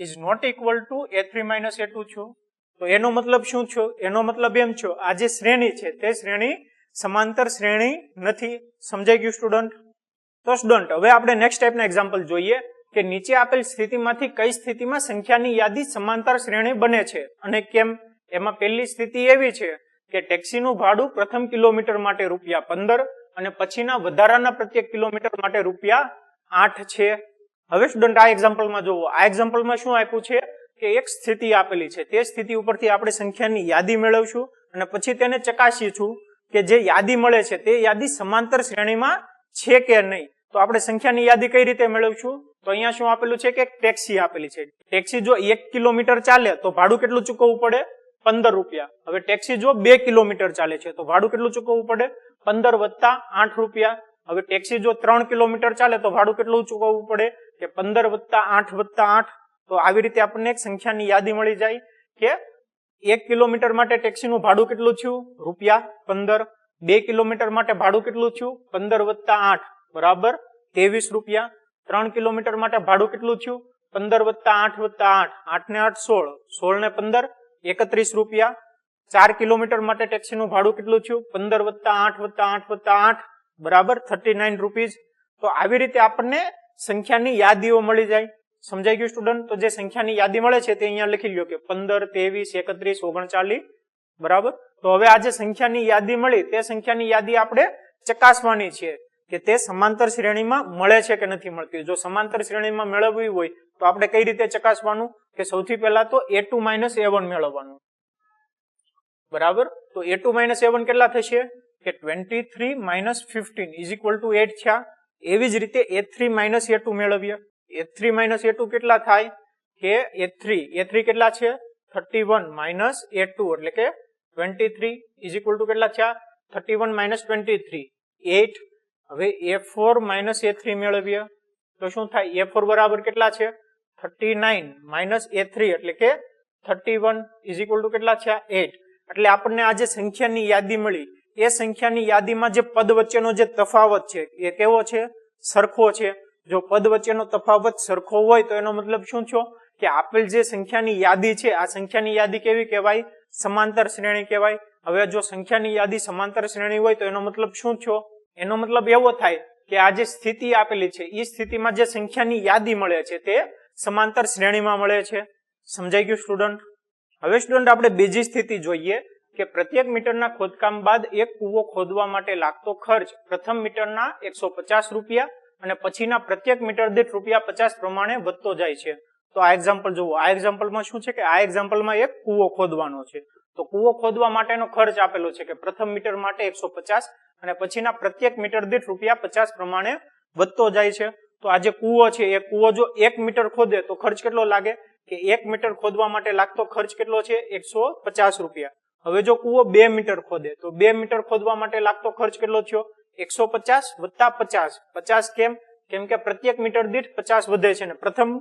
is not equal to a3 - a2 છું. તો એનો મતલબ શું છો? એનો મતલબ એમ છો આ જે શ્રેણી છે તે શ્રેણી સમાંતર શ્રેણી નથી. સમજાઈ ગયું સ્ટુડન્ટ? તો સ્ટુડન્ટ હવે આપણે નેક્સ્ટ ટાઈપના એક્ઝામ્પલ જોઈએ કે નીચે આપેલ સ્થિતિમાંથી કઈ સ્થિતિમાં સંખ્યાની યાદી સમાંતર શ્રેણી બને છે અને કેમ. એમાં પહેલી સ્થિતિ એવી છે કે ટેક્સીનું ભાડું પ્રથમ કિલોમીટર માટે ₹15 અને પછીના વધારાના પ્રત્યેક કિલોમીટર માટે ₹8 છે. હવે સ્ટુડન્ટ આ એક્ઝામ્પલમાં જોવો. આ એક્ઝામ્પલમાં શું આપ્યું છે કે એક સ્થિતિ આપેલી છે તે સ્થિતિ ઉપરથી આપણે સંખ્યાની યાદી મેળવશું અને પછી તેને ચકાસીશું કે જે યાદી મળે છે તે યાદી સમાંતર શ્રેણીમાં છે કે નહીં. તો આપણે સંખ્યાની યાદી કઈ રીતે મેળવશું? તો અહીંયા શું આપેલું છે કે ટેક્સી આપેલી છે. ટેક્સી જો 1 કિલોમીટર ચાલે તો ભાડું કેટલું ચૂકવવું પડે? ₹15. હવે ટેક્સી જો 2 કિલોમીટર ચાલે છે તો ભાડું કેટલું ચૂકવવું પડે? 15 + ₹8. હવે ટેક્સી જો 3 કિલોમીટર ચાલે તો ભાડું કેટલું ચૂકવવું પડે? કે 15 + 8 + 8. તો આવી રીતે આપણને એક સંખ્યાની યાદી મળી જાય કે 1 કિલોમીટર માટે ટેક્સીનું ભાડું કેટલું થયું? ₹15. 2 કિલોમીટર માટે ભાડું કેટલું થયું? 15 + 8 બરાબર ₹23. 3 કિલોમીટર માટે ભાડું કેટલું થયું? 15 + 8 + 8 8 ને 8 16 16 ને 15 ₹31. 4 કિલોમીટર માટે ટેક્સીનું ભાડું કેટલું થયું? 15 + 8 + 8 + 8 બરાબર ₹39. તો આવી રીતે આપણને સંખ્યાની યાદીઓ મળી જાય. સમજાઈ ગયું સ્ટુડન્ટ? તો જે સંખ્યાની યાદી મળે છે તે અહીંયા લખી લ્યો કે 15 23 31 39 બરાબર. તો હવે આ જે સંખ્યાની યાદી મળી તે સંખ્યાની યાદી આપણે ચકાસવાની છે કે તે સમાંતર શ્રેણીમાં મળે છે કે નથી મળતી. જો સમાંતર શ્રેણીમાં મેળવવી હોય તો આપણે કઈ રીતે ચકાસવાનું કે સૌથી પહેલા તો a2 - a1 મેળવવાનું બરાબર. તો a2 - a1 કેટલા થશે કે 23 - 15 = 8 થયા. એવી જ રીતે a3 - a2 મેળવીએ. a3 - a2 કેટલા થાય કે a3 કેટલા છે 31 - a2 એટલે કે 23 = કેટલા થયા 31 - 23 8. હવે a4 - a3 મેળવીએ તો શું થાય? a4 બરાબર કેટલા છે 39 - a3 એટલે કે 31 = કેટલા થયા 8. એટલે આપણને આ જે સંખ્યાની યાદી મળી એ સંખ્યાની યાદીમાં જે પદ વચ્ચેનો જે તફાવત છે એ કેવો છે? સરખો છે. જો પદ વચ્ચેનો તફાવત સરખો હોય તો એનો મતલબ શું છો કે આપેલ જે સંખ્યાની યાદી છે આ સંખ્યાની યાદી કેવી કહેવાય? સમાંતર શ્રેણી કહેવાય. હવે જો સંખ્યાની યાદી સમાંતર શ્રેણી હોય તો એનો મતલબ શું છો? એનો મતલબ એવો થાય કે આ જે સ્થિતિ આપેલી છે એ સ્થિતિમાં જે સંખ્યાની યાદી મળે છે તે સમાંતર શ્રેણીમાં મળે છે. સમજાઈ ગયું સ્ટુડન્ટ? હવે સ્ટુડન્ટ આપણે બીજી સ્થિતિ જોઈએ કે પ્રત્યેક મીટરના ખોદકામ બાદ એક કૂવો ખોદવા માટે લાગતો ખર્ચ પ્રથમ મીટરના ₹150 અને પછીના પ્રત્યેક મીટર દીઠ ₹50 પ્રમાણે વધતો જાય છે. તો આ એક્ઝામ્પલ જુઓ. આ એક્ઝામ્પલમાં શું છે કે આ એક્ઝામ્પલમાં એક કૂવો ખોદવાનો છે. તો કૂવો ખોદવા માટેનો ખર્ચ આપેલો છે કે પ્રથમ મીટર માટે 150 અને પછીના પ્રત્યેક મીટર દીઠ ₹50 પ્રમાણે વધતો જાય છે. તો આ જે કૂવો છે એ કૂવો જો 1 મીટર ખોદે તો ખર્ચ કેટલો લાગે કે 1 મીટર ખોદવા માટે લાગતો ખર્ચ કેટલો છે ₹150. હવે જો કૂવો 2 મીટર ખોદે તો 2 મીટર ખોદવા માટે લાગતો ખર્ચ કેટલો થયો 150 + 50. 50 કેમ કે પ્રત્યેક મીટર દીઠ 50 વધે છે ને પ્રથમ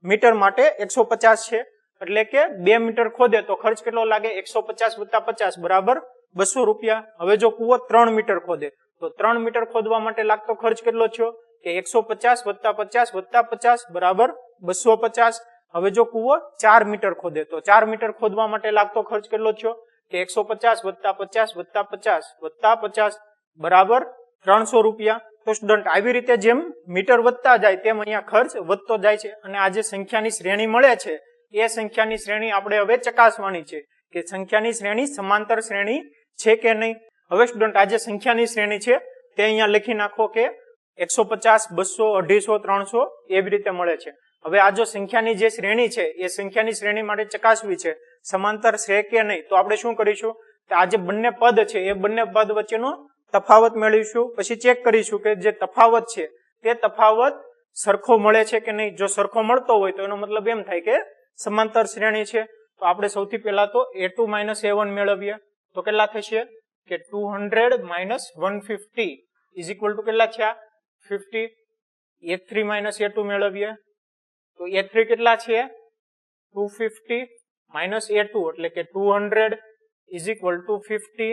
મીટર માટે 150 છે એટલે કે 2 મીટર ખોદે તો ખર્ચ કેટલો લાગે 150 + 50 બરાબર ₹200. હવે જો કૂવો 3 મીટર ખોદે તો 3 મીટર ખોદવા માટે લાગતો ખર્ચ કેટલો થયો કે 150 + 50 + 50 બરાબર 250. હવે જો કૂવો 4 મીટર ખોદે તો 4 મીટર ખોદવા માટે લાગતો ખર્ચ કેટલો થયો કે 150 + 50 + 50 + 50 બરાબર ₹300. તો સ્ટુડન્ટ આવી રીતે જેમ મીટર વધતા જાય તેમ અહીંયા ખર્ચ વધતો જાય છે અને આ જે સંખ્યાની શ્રેણી મળે છે એ સંખ્યાની શ્રેણી આપણે હવે ચકાસવાની છે કે સંખ્યાની શ્રેણી સમાંતર શ્રેણી છે કે નહીં. હવે સ્ટુડન્ટ આ જે સંખ્યાની શ્રેણી છે તે અહીંયા લખી નાખો કે 150 200 250 300 એવી રીતે મળે છે. હવે આ જો સંખ્યાની જે શ્રેણી છે એ સંખ્યાની શ્રેણી માટે ચકાસવી છે સમાંતર છે કે નહીં તો આપણે શું કરીશું કે આ જે બંને પદ છે એ બંને પદ વચ્ચેનો તફાવત મેળવીશું પછી ચેક કરીશું કે જે તફાવત છે તે તફાવત સરખો મળે છે કે નહીં. જો સરખો મળતો હોય તો એનો મતલબ એમ થાય કે સમાંતર શ્રેણી છે. તો આપણે સૌથી પહેલા તો a2 - a1 મેળવીએ તો કેટલા થશે કે 200 - 150 ઇઝ ઇક્વલ ટુ કેટલા થયા 50. a3 - a2 મેળવીએ તો a3 કેટલા છે 250 - a2 એટલે કે 200 ઇઝ ઇક્વલ ટુ 50.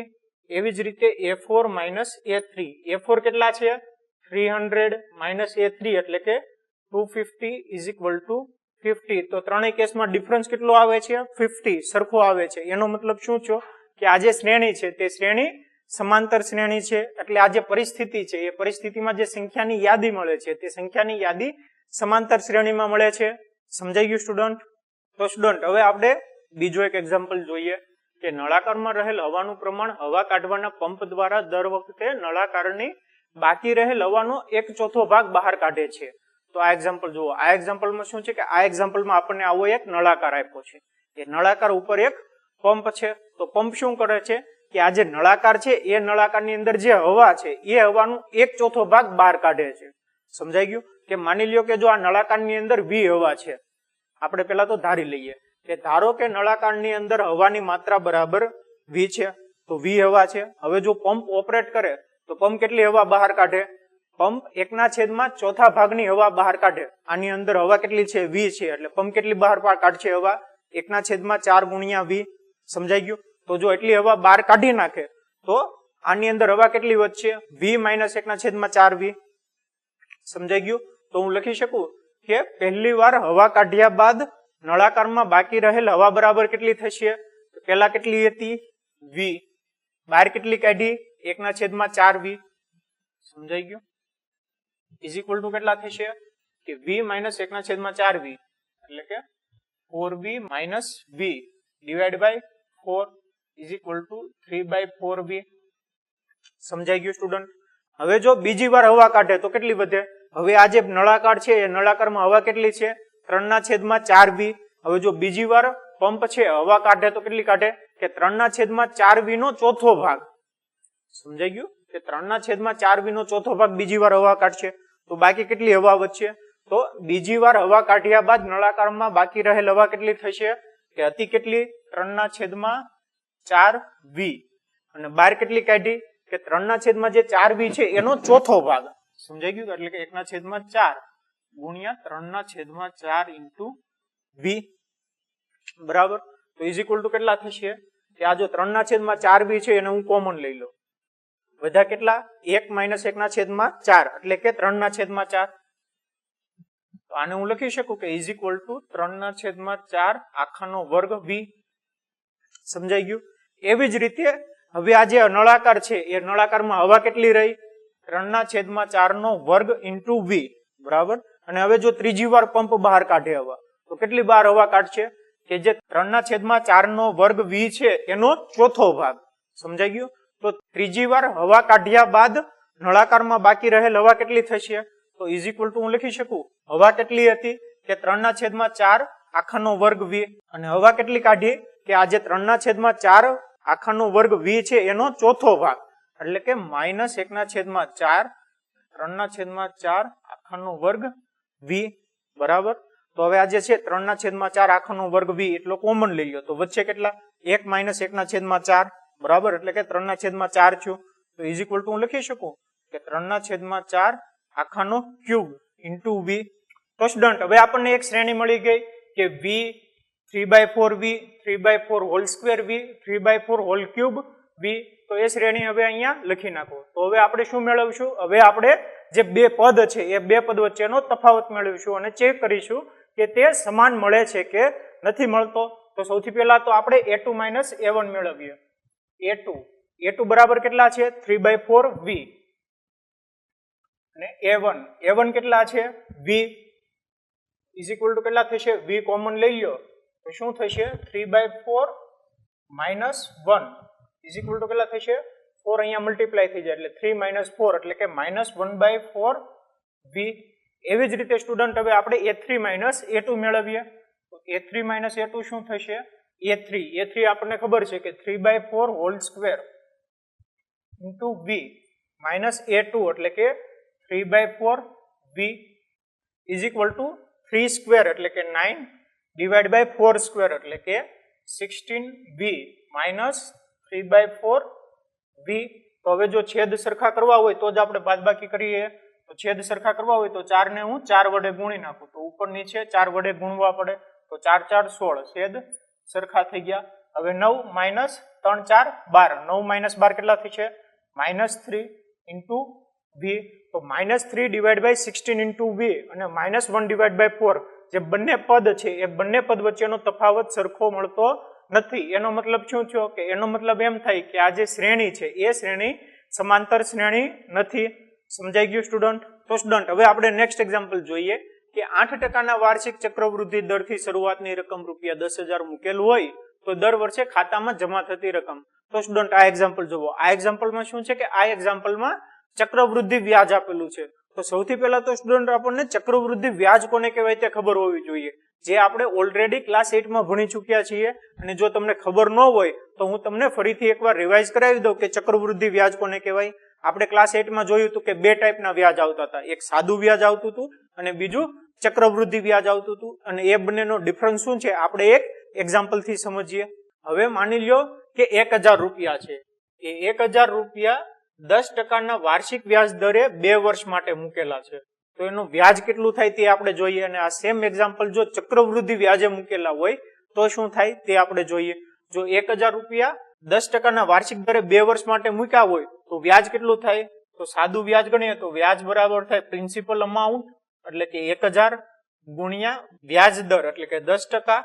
એવી જ રીતે a4 - a3 a4 કેટલા છે 300 - a3 એટલે કે 250 ઇઝ ઇક્વલ ટુ 50. તો ત્રણેય કેસમાં ડિફરન્સ કેટલો આવે છે 50 સરખો આવે છે. એનો મતલબ શું છે કે આ જે શ્રેણી છે તે શ્રેણી સમાંતર શ્રેણી છે. એટલે આ જે પરિસ્થિતિ છે એ પરિસ્થિતિમાં જે સંખ્યાની યાદી મળે છે તે સંખ્યાની યાદી સમાંતર શ્રેણીમાં મળે છે. સમજાઈ ગયું સ્ટુડન્ટ? તો સ્ટુડન્ટ હવે આપણે બીજો એક એક્ઝામ્પલ જોઈએ કે નળાકારમાં રહેલ હવાનું પ્રમાણ હવા કાઢવાના પંપ દ્વારા દર વખતે નળાકારની બાકી રહેલ હવાનો 1/4 ભાગ બહાર કાઢે છે. તો આ એક્ઝામ્પલ જુઓ. આ એક્ઝામ્પલમાં શું છે કે આ એક્ઝામ્પલમાં આપણને આવો એક નળાકાર આપ્યો છે. એ નળાકાર ઉપર એક પંપ છે. તો પંપ શું કરે છે કે આ જે નળાકાર છે એ નળાકારની અંદર જે હવા છે એ હવાનું 1/4 ભાગ બહાર કાઢે છે. સમજાઈ ગયું? કે માની લ્યો કે જો આ નળાકારની અંદર V હવા છે, આપણે પેલા તો ધારી લઈએ કે ધારો કે નળાકારની અંદર હવાની માત્રા બરાબર V છે. તો V હવા છે. હવે જો પંપ ઓપરેટ કરે તો પંપ કેટલી હવા બહાર કાઢે? પંપ 1/4 ભાગની હવા બહાર કાઢે. આની અંદર હવા કેટલી છે V છે એટલે પંપ કેટલી બહાર કાઢશે હવા 1/4 ગુણ્યા V. સમજાઈ ગયું? તો જો એટલી હવા બહાર કાઢી નાખે તો આની અંદર હવા કેટલી વધશે V - 1/4 V. સમજાઈ ગયું? તો હું લખી શકું કે પહેલી વાર હવા કાઢ્યા બાદ નળાકારમાં બાકી રહેલ હવા બરાબર કેટલી થશે? પેલા કેટલી હતી V, બહાર કેટલી કાઢી 1/4 V. સમજાઈ ગયું? ઇઝ ઇક્વલ ટુ કેટલા થશે કે V - 1/4 V એટલે કે 4V - V divide by 4 is equal to 3/4 V. સમજાઈ ગયું સ્ટુડન્ટ? હવે જો બીજી વાર હવા કાઢે તો કેટલી વધે? હવે આ જે નળાકાર છે એ નળાકારમાં હવા કેટલી છે 3/4 V. હવે જો બીજી વાર પંપ છે હવા કાઢે તો કેટલી કાઢે કે 3/4 V નો ચોથો ભાગ. સમજાઈ ગયું? કે 3/4 V નો ચોથો ભાગ બીજી વાર હવા કાઢશે તો બાકી કેટલી હવા વધશે? તો બીજી વાર હવા કાઢ્યા બાદ નળાકારમાં બાકી રહેલ હવા કેટલી થશે કે હતી કેટલી 3/4 V અને બહાર કેટલી કાઢી કે 3/4 V છે એનો ચોથો ભાગ. સમજાઈ ગયું? એટલે કે 1/4 ગુણ્યા 3/4 ઇન્ટુ V બરાબર. તો ઇઝ ઇક્વલ ટુ કેટલા થશે કે આ જો 3/4 V છે એને હું કોમન લઈ લઉં. બધા કેટલા 1 - 1/4 એટલે કે 3/4. તો આને હું લખી શકું કે ઇઝ ઇક્વલ ટુ 3/4 આખાનો વર્ગ V. સમજાઈ ગયું? એવી જ રીતે હવે આ જે નળાકાર છે એ નળાકારમાં હવા કેટલી રહી 3/4 નો વર્ગ ઇન્ટુ V બરાબર. અને હવે જો ત્રીજી વાર પંપ બહાર કાઢે હવા તો કેટલી બહાર હવા કાઢશે કે જે 3/4 નો વર્ગ V છે એનો ચોથો ભાગ. સમજાઈ ગયું? તો ત્રીજી વાર હવા કાઢ્યા બાદ નળાકારમાં બાકી રહેલ હવા કેટલી થશે? તો ઇઝ ઇક્વલ ટુ હું લખી શકું હવા કેટલી હતી કે 3/4 આખાનો વર્ગ V અને હવા કેટલી કાઢી કે આ જે 3/4 આખાનો વર્ગ V છે એનો ચોથો ભાગ એટલે કે -1/4 3/4 આખાનો વર્ગ V બરાબર. તો હવે આ જે છે 3/4 આખાનો વર્ગ V એટલો કોમન લઈ લો તો વચ્ચે કેટલા 1 - 1/4 બરાબર એટલે કે 3/4 થયું. તો ઇઝ ઇક્વલ ટુ હું લખી શકું કે 3/4 આખાનો ક્યુબ ઇન્ટુ V. તો સ્ટુડન્ટ હવે આપણને એક શ્રેણી મળી ગઈ કે V 3/4 V 3/4 whole square V 3/4 whole cube V. તો એ શ્રેણી હવે અહીંયા લખી નાખો. તો હવે આપણે શું મેળવશું? હવે આપણે જે બે પદ છે એ બે પદ વચ્ચેનો તફાવત મેળવીશું અને ચેક કરીશું કે તે સમાન મળે છે કે નથી મળતો. તો સૌથી પહેલા તો આપણે a2 - a1 મેળવીએ. a2 બરાબર કેટલા છે 3/4 V અને a1 કેટલા છે V ઇઝ ઇક્વલ ટુ કેટલા થશે V કોમન લઈ લો તો શું થશે 3/4 - 1 ઇઝ ઇક્વલ ટુ કેટલા થશે 4 અહીંયા મલ્ટીપ્લાય થઈ જાય એટલે 3 - 4 એટલે કે -1/4 V. એવી જ રીતે સ્ટુડન્ટ હવે આપણે a3 - a2 મેળવીએ. તો a3 - a2 શું થશે a3 આપણને ખબર છે કે 3/4 whole square into V -a2 એટલે કે 3/4 V is equal to 3 square એટલે કે 9 ડિવાઈડ બાય 4 સ્ક્વેર એટલે કે 16v માઇનસ 3/4 v. તો હવે જો છેદ સરખા કરવા હોય તો જ આપણે બાદબાકી કરીએ. તો છેદ સરખા કરવા હોય તો 4 ને હું 4 વડે ગુણી નાખું તો ઉપર નીચે 4 વડે ગુણવા પડે તો 4 4 16 છેદ સરખા થઈ ગયા. હવે 9 માઇનસ 3 4 12 9 માઇનસ 12 કેટલા થશે -3 ઇન્ટુ v. તો -3 ડિવાઈડ બાય 16 ઇન્ટુ v અને -1 ડિવાઈડ બાય 4 જે બંને પદ છે એ બંને પદ વચ્ચેનો તફાવત સરખો મળતો નથી. એનો મતલબ શું થયો કે એનો મતલબ એમ થાય કે આ જે શ્રેણી છે એ શ્રેણી સમાંતર શ્રેણી નથી. સમજાઈ ગયું સ્ટુડન્ટ? તો સ્ટુડન્ટ હવે આપણે નેક્સ્ટ એક્ઝામ્પલ જોઈએ કે 8% વાર્ષિક ચક્રવૃદ્ધિ દરથી શરૂઆતની રકમ ₹10,000 મૂકેલ હોય તો દર વર્ષે ખાતામાં જમા થતી રકમ. તો સ્ટુડન્ટ આ એક્ઝામ્પલ જુઓ. આ એક્ઝામ્પલમાં શું છે કે આ એક્ઝામ્પલમાં ચક્રવૃદ્ધિ વ્યાજ આપેલું છે. તો સૌથી પહેલા તો સ્ટુડન્ટ આપણને ચક્રવૃદ્ધિ વ્યાજ કોને કહેવાય તે ખબર હોવી જોઈએ, જે આપણે ઓલરેડી ક્લાસ 8 માં ભણી ચૂક્યા છીએ. અને જો તમને ખબર ન હોય તો હું તમને ફરીથી એકવાર રિવાઇઝ કરાવી દઉં કે ચક્રવૃદ્ધિ વ્યાજ કોને કહેવાય. આપણે ક્લાસ 8 માં જોયું હતું કે બે ટાઈપના વ્યાજ આવતા હતા, એક સાદું વ્યાજ આવતું હતું અને બીજું ચક્રવૃદ્ધિ વ્યાજ આવતું હતું. અને એ બંનેનો ડિફરન્સ શું છે આપણે એક એક્ઝામ્પલ થી સમજીએ. હવે માની લ્યો કે 1000 રૂપિયા છે, એ 1000 રૂપિયા 10% વાર્ષિક વ્યાજ દરે 2 વર્ષ માટે મૂકેલા છે. તો એનું વ્યાજ કેટલું થાય તે આપણે જોઈએ. અને આ સેમ એક્ઝામ્પલ જો ચક્રવૃદ્ધિ વ્યાજે મૂકેલા હોય તો શું થાય તે આપણે જોઈએ. જો 1000 રૂપિયા 10% વાર્ષિક દરે 2 વર્ષ માટે મૂક્યા હોય તો વ્યાજ કેટલું થાય? તો સાદું વ્યાજ ગણીએ તો વ્યાજ બરાબર થાય પ્રિન્સિપલ અમાઉન્ટ એટલે કે 1000 ગુણ્યા વ્યાજ દર એટલે કે 10%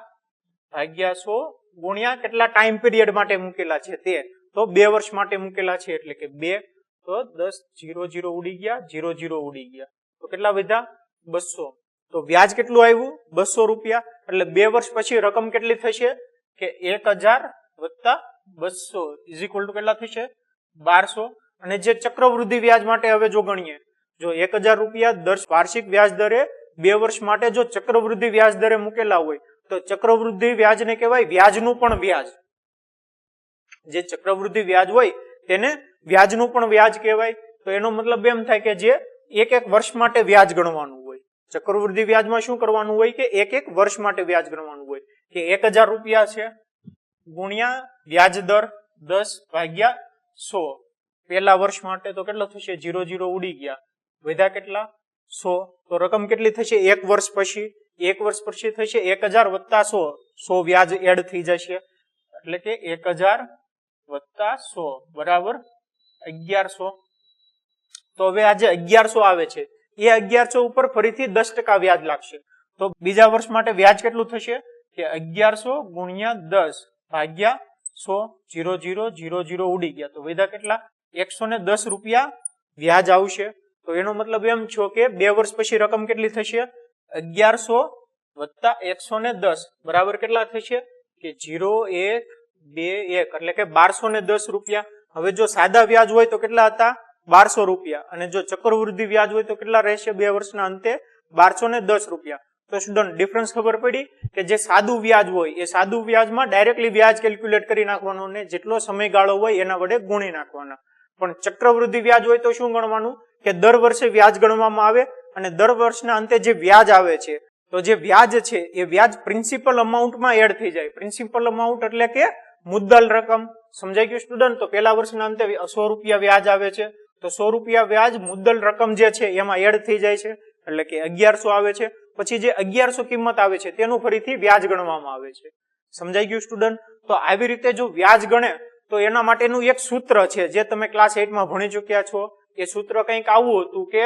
ભાગ્યા 100 ગુણ્યા કેટલા ટાઈમ પીરિયડ માટે મૂકેલા છે તે. તો 2 વર્ષ માટે મૂકેલા છે એટલે કે 2. તો 10 0 0 ઉડી ગયા, 0 0 ઉડી ગયા. તો કેટલા વધ્યા? 200. તો વ્યાજ કેટલું આવ્યું? 200 રૂપિયા. એટલે 2 વર્ષ પછી રકમ કેટલી થશે કે 1000 વત્તા 200 ઇઝ ઇક્વલ ટુ કેટલા થશે? 1200. અને જે ચક્રવૃદ્ધિ વ્યાજ માટે હવે જો ગણીએ, જો 1000 રૂપિયા વાર્ષિક વ્યાજ દરે 2 વર્ષ માટે જો ચક્રવૃદ્ધિ વ્યાજ દરે મૂકેલા હોય તો ચક્રવૃદ્ધિ વ્યાજને કહેવાય વ્યાજનું પણ વ્યાજ. જે ચક્રવૃદ્ધિ વ્યાજ હોય તેને વ્યાજનું પણ વ્યાજ કહેવાય. તો એનો મતલબ એમ થાય કે જે એક વર્ષ માટે વ્યાજ ગણવાનું હોય. ચક્રવૃદ્ધિ વ્યાજમાં શું કરવાનું હોય કે એક વર્ષ માટે વ્યાજ ગણવાનું હોય. કે 1000 રૂપિયા છે ગુણ્યા વ્યાજ દર 10 ભાગ્યા 100 પહેલા વર્ષ માટે તો કેટલો થશે? 0 0 ઉડી ગયા, વધ્યા કેટલા? 100. તો રકમ કેટલી થશે? 1 વર્ષ પછી. 1 વર્ષ પછી થશે 1000 વત્તા 100, 100 વ્યાજ એડ થઈ જશે એટલે કે 1000 વત્તા 100 બરાબર 1100. તો હવે આ જે 1100 આવે છે એ 1100 ઉપર ફરીથી 10% વ્યાજ લાગશે. તો બીજા વર્ષ માટે વ્યાજ કેટલું થશે કે 1100 ગુણ્યા 10 ભાગ્યા 100, 0 0 0 0 ઉડી ગયા. તો વધ્યા કેટલા? 110 રૂપિયા વ્યાજ આવશે. તો એનો મતલબ એમ છો કે 2 વર્ષ પછી રકમ કેટલી થશે? 1100 વત્તા 110 બરાબર કેટલા થશે કે 0 1 2 1 એટલે કે 1210 રૂપિયા. હવે જો સાદા વ્યાજ હોય તો કેટલા હતા? 1200 રૂપિયા. અને જો ચક્રવૃદ્ધિ વ્યાજ હોય તો કેટલા રહેશે 2 વર્ષના અંતે? 1210 રૂપિયા. તો સ્ટુડન્ટ ડિફરન્સ ખબર પડી કે જે સાદું વ્યાજ હોય એ સાદું વ્યાજમાં ડાયરેક્ટલી વ્યાજ કેલ્ક્યુલેટ કરી નાખવાનું ને જેટલો સમયગાળો હોય એના વડે ગુણી નાખવાના. પણ ચક્રવૃદ્ધિ વ્યાજ હોય તો શું ગણવાનું કે દર વર્ષે વ્યાજ ગણવામાં આવે અને દર વર્ષના અંતે જે વ્યાજ આવે છે તો જે વ્યાજ છે એ વ્યાજ પ્રિન્સિપલ અમાઉન્ટમાં એડ થઈ જાય. પ્રિન્સિપલ અમાઉન્ટ એટલે કે મુદ્દલ રકમ. સમજાઈ ગયું સ્ટુડન્ટ? તો પહેલા વર્ષના અંતે 100 રૂપિયા વ્યાજ આવે છે તો 100 રૂપિયા વ્યાજ મુદ્દલ રકમ જે છે એમાં એડ થઈ જાય છે એટલે કે 1100 આવે છે. પછી જે 1100 કિંમત આવે છે તેનું ફરીથી વ્યાજ ગણવામાં આવે છે. સમજાઈ ગયું સ્ટુડન્ટ? તો આવી રીતે જો વ્યાજ ગણે તો એના માટેનું એક સૂત્ર છે જે તમે ક્લાસ 8 માં ભણી ચુક્યા છો. એ સૂત્ર કંઈક આવું હતું કે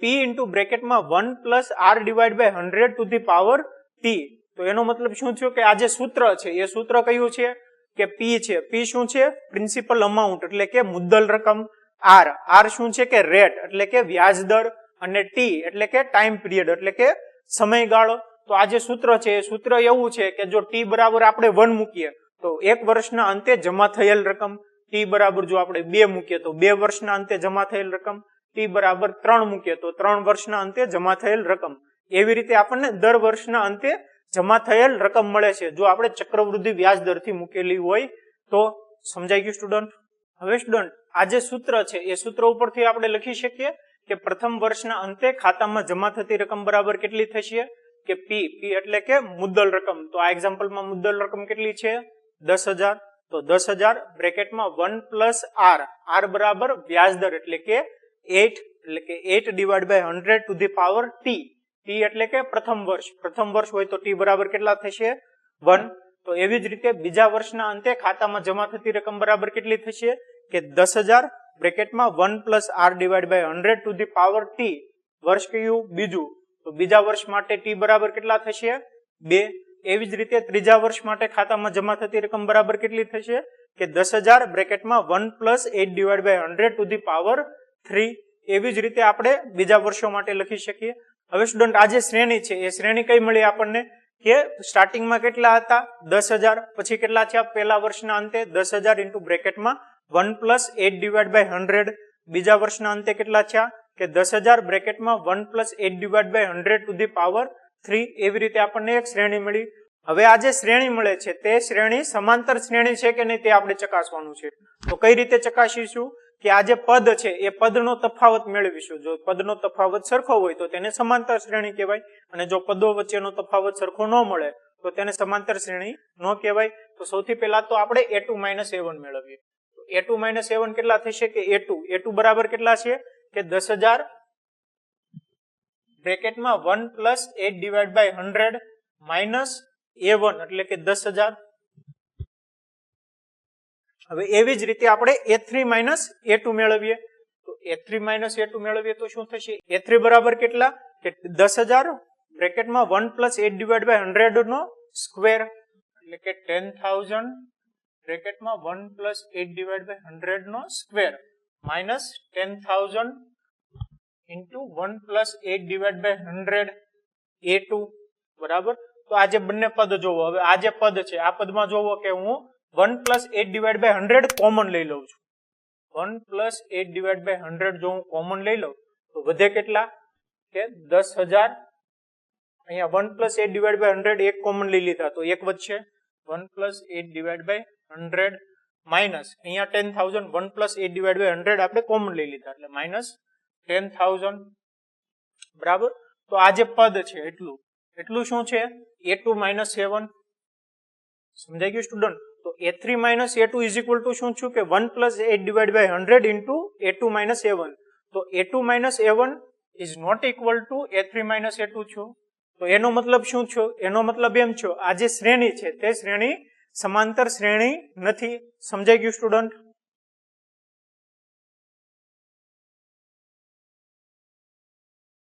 p ઇન્ટુ બ્રેકેટમાં 1 plus r divide by 100 to the power t. તો એનો મતલબ શું થયો કે આ જે સૂત્ર છે એ સૂત્ર કયું છે કે p છે. p શું છે? પ્રિન્સિપલ અમાઉન્ટ એટલે કે મુદ્દલ રકમ. r શું છે કે રેટ એટલે કે વ્યાજ દર. અને t એટલે કે ટાઈમ પીરિયડ એટલે કે સમયગાળો. તો આ જે સૂત્ર છે એ સૂત્ર એવું છે કે જો t બરાબર આપણે 1 મૂકીએ તો 1 વર્ષના અંતે જમા થયેલ રકમ. t બરાબર જો આપણે 2 મૂકીએ તો 2 વર્ષના અંતે જમા થયેલ રકમ. t બરાબર 3 મૂકીએ તો 3 વર્ષના અંતે જમા થયેલ રકમ. એવી રીતે આપણને દર વર્ષના અંતે જમા થયેલ રકમ મળે છે જો આપણે ચક્રવૃદ્ધિ વ્યાજ દરથી મૂકેલી હોય તો. સમજાઈ ગયું સ્ટુડન્ટ? હવે સ્ટુડન્ટ આ જે સૂત્ર છે એ સૂત્ર ઉપરથી આપણે લખી શકીએ કે પ્રથમ વર્ષના અંતે ખાતામાં જમા થતી રકમ બરાબર કેટલી થશે કે પી એટલે કે મુદ્દલ રકમ. તો આ એક્ઝામ્પલમાં મુદ્દલ રકમ કેટલી છે 10,000. તો 10,000 બ્રેકેટમાં 1 પ્લસ આર બરાબર વ્યાજદર એટલે કે 8 divide by 100 to the power T. T એટલે કે પ્રથમ વર્ષ હોય તો ટી બરાબર કેટલા થશે 1. તો એવી જ રીતે બીજા વર્ષના અંતે ખાતામાં જમા થતી રકમ બરાબર કેટલી થશે કે 10,000 બ્રેકેટમાં 1 plus R divide by 100 to the power T. વર્ષ કયું બીજું. તો બીજા વર્ષ માટે ટી બરાબર કેટલા થશે 2. એવી જ રીતે ત્રીજા વર્ષ માટે ખાતામાં જમા થતી રકમ બરાબર કેટલી થશે કે 10,000 બ્રેકેટમાં 1 plus 8 divide by 100 to the power 3. એવી જ રીતે આપણે બીજા વર્ષો માટે લખી શકીએ. હવે સ્ટુડન્ટ આ જે શ્રેણી છે એ શ્રેણી કઈ મળી આપણને કે સ્ટાર્ટિંગમાં કેટલા હતા 10,000, પછી કેટલા થયા પહેલા વર્ષના અંતે 10,000 ઇન્ટુ બ્રેકેટમાં 1 પ્લસ 8 ડિવાઇડ બાય 100. બીજા વર્ષના અંતે કેટલા થયા કે 10,000 બ્રેકેટમાં 1 plus 8 divide by 100 to the power 3. એવી રીતે આપણને એક શ્રેણી મળી. હવે આ જે શ્રેણી મળે છે તે શ્રેણી સમાંતર શ્રેણી છે કે નહીં તે આપણે ચકાસવાનું છે. તો કઈ રીતે ચકાસીશું કે આ જે પદ છે એ પદનો તફાવત મેળવીશું. જો પદનો તફાવત સરખો હોય તો તેને સમાંતર શ્રેણી કહેવાય, અને જો પદો વચ્ચેનો તફાવત સરખો ન મળે તો તેને સમાંતર શ્રેણી ન કહેવાય. તો સૌથી પહેલા તો આપણે a2 - a1 મેળવીએ. તો a2 - a1 કેટલા થશે કે a2 બરાબર કેટલા છે કે 10,000 બ્રેકેટમાં 1 plus 8 divide by 100 minus a1 એટલે કે 10,000. હવે એવી જ રીતે આપણે a3 - a2 મેળવીએ. તો a3 - a2 મેળવીએ તો શું થશે a3 બરાબર કેટલા કે 10,000 બ્રેકેટમાં 1 પ્લસ 8 ડિવાઇડ બાય 100 નો સ્ક્વેર એટલે કે 10,000 બ્રેકેટમાં 1 પ્લસ 8 ડિવાઇડ બાય 100 નો square minus 10,000 into 1 plus 8 divide by 100 a2 બરાબર. તો આ જે બંને પદ જોવો. હવે આ જે પદ છે આ પદમાં જોવો કે હું 1 પ્લસ 8 ડિવાઇડ બાય 100 કોમન લઈ લઉં છું. 1 પ્લસ 8 ડિવાઇડ બાય 100 જો હું કોમન લઈ લઉં તો વધે કેટલા કે 10,000. અહીંયા 1 પ્લસ 8 ડિવાઇડ બાય 100 એક કોમન લઈ લીધા તો એક વધશે 1 પ્લસ 8 ડિવાઇડ બાય 100 માઇનસ અહીંયા 10,000 1 પ્લસ 8 ડિવાઇડ બાય 100 આપણે કોમન લઈ લીધા એટલે માઇનસ 10,000 બરાબર. તો આ જે પદ છે એટલું શું છે a2 - a1. સમજાઈ ગયું સ્ટુડન્ટ. તો a3 - a2 is equal two શું છું કે 1 plus 8 divide by 100 into a2 - a1. તો a2 - a1 is not equal to a3 - a2 છું. તો એનો મતલબ શું છો એનો મતલબ એમ છો આ જે શ્રેણી છે તે શ્રેણી સમાંતર શ્રેણી નથી. સમજાઈ ગયું સ્ટુડન્ટ.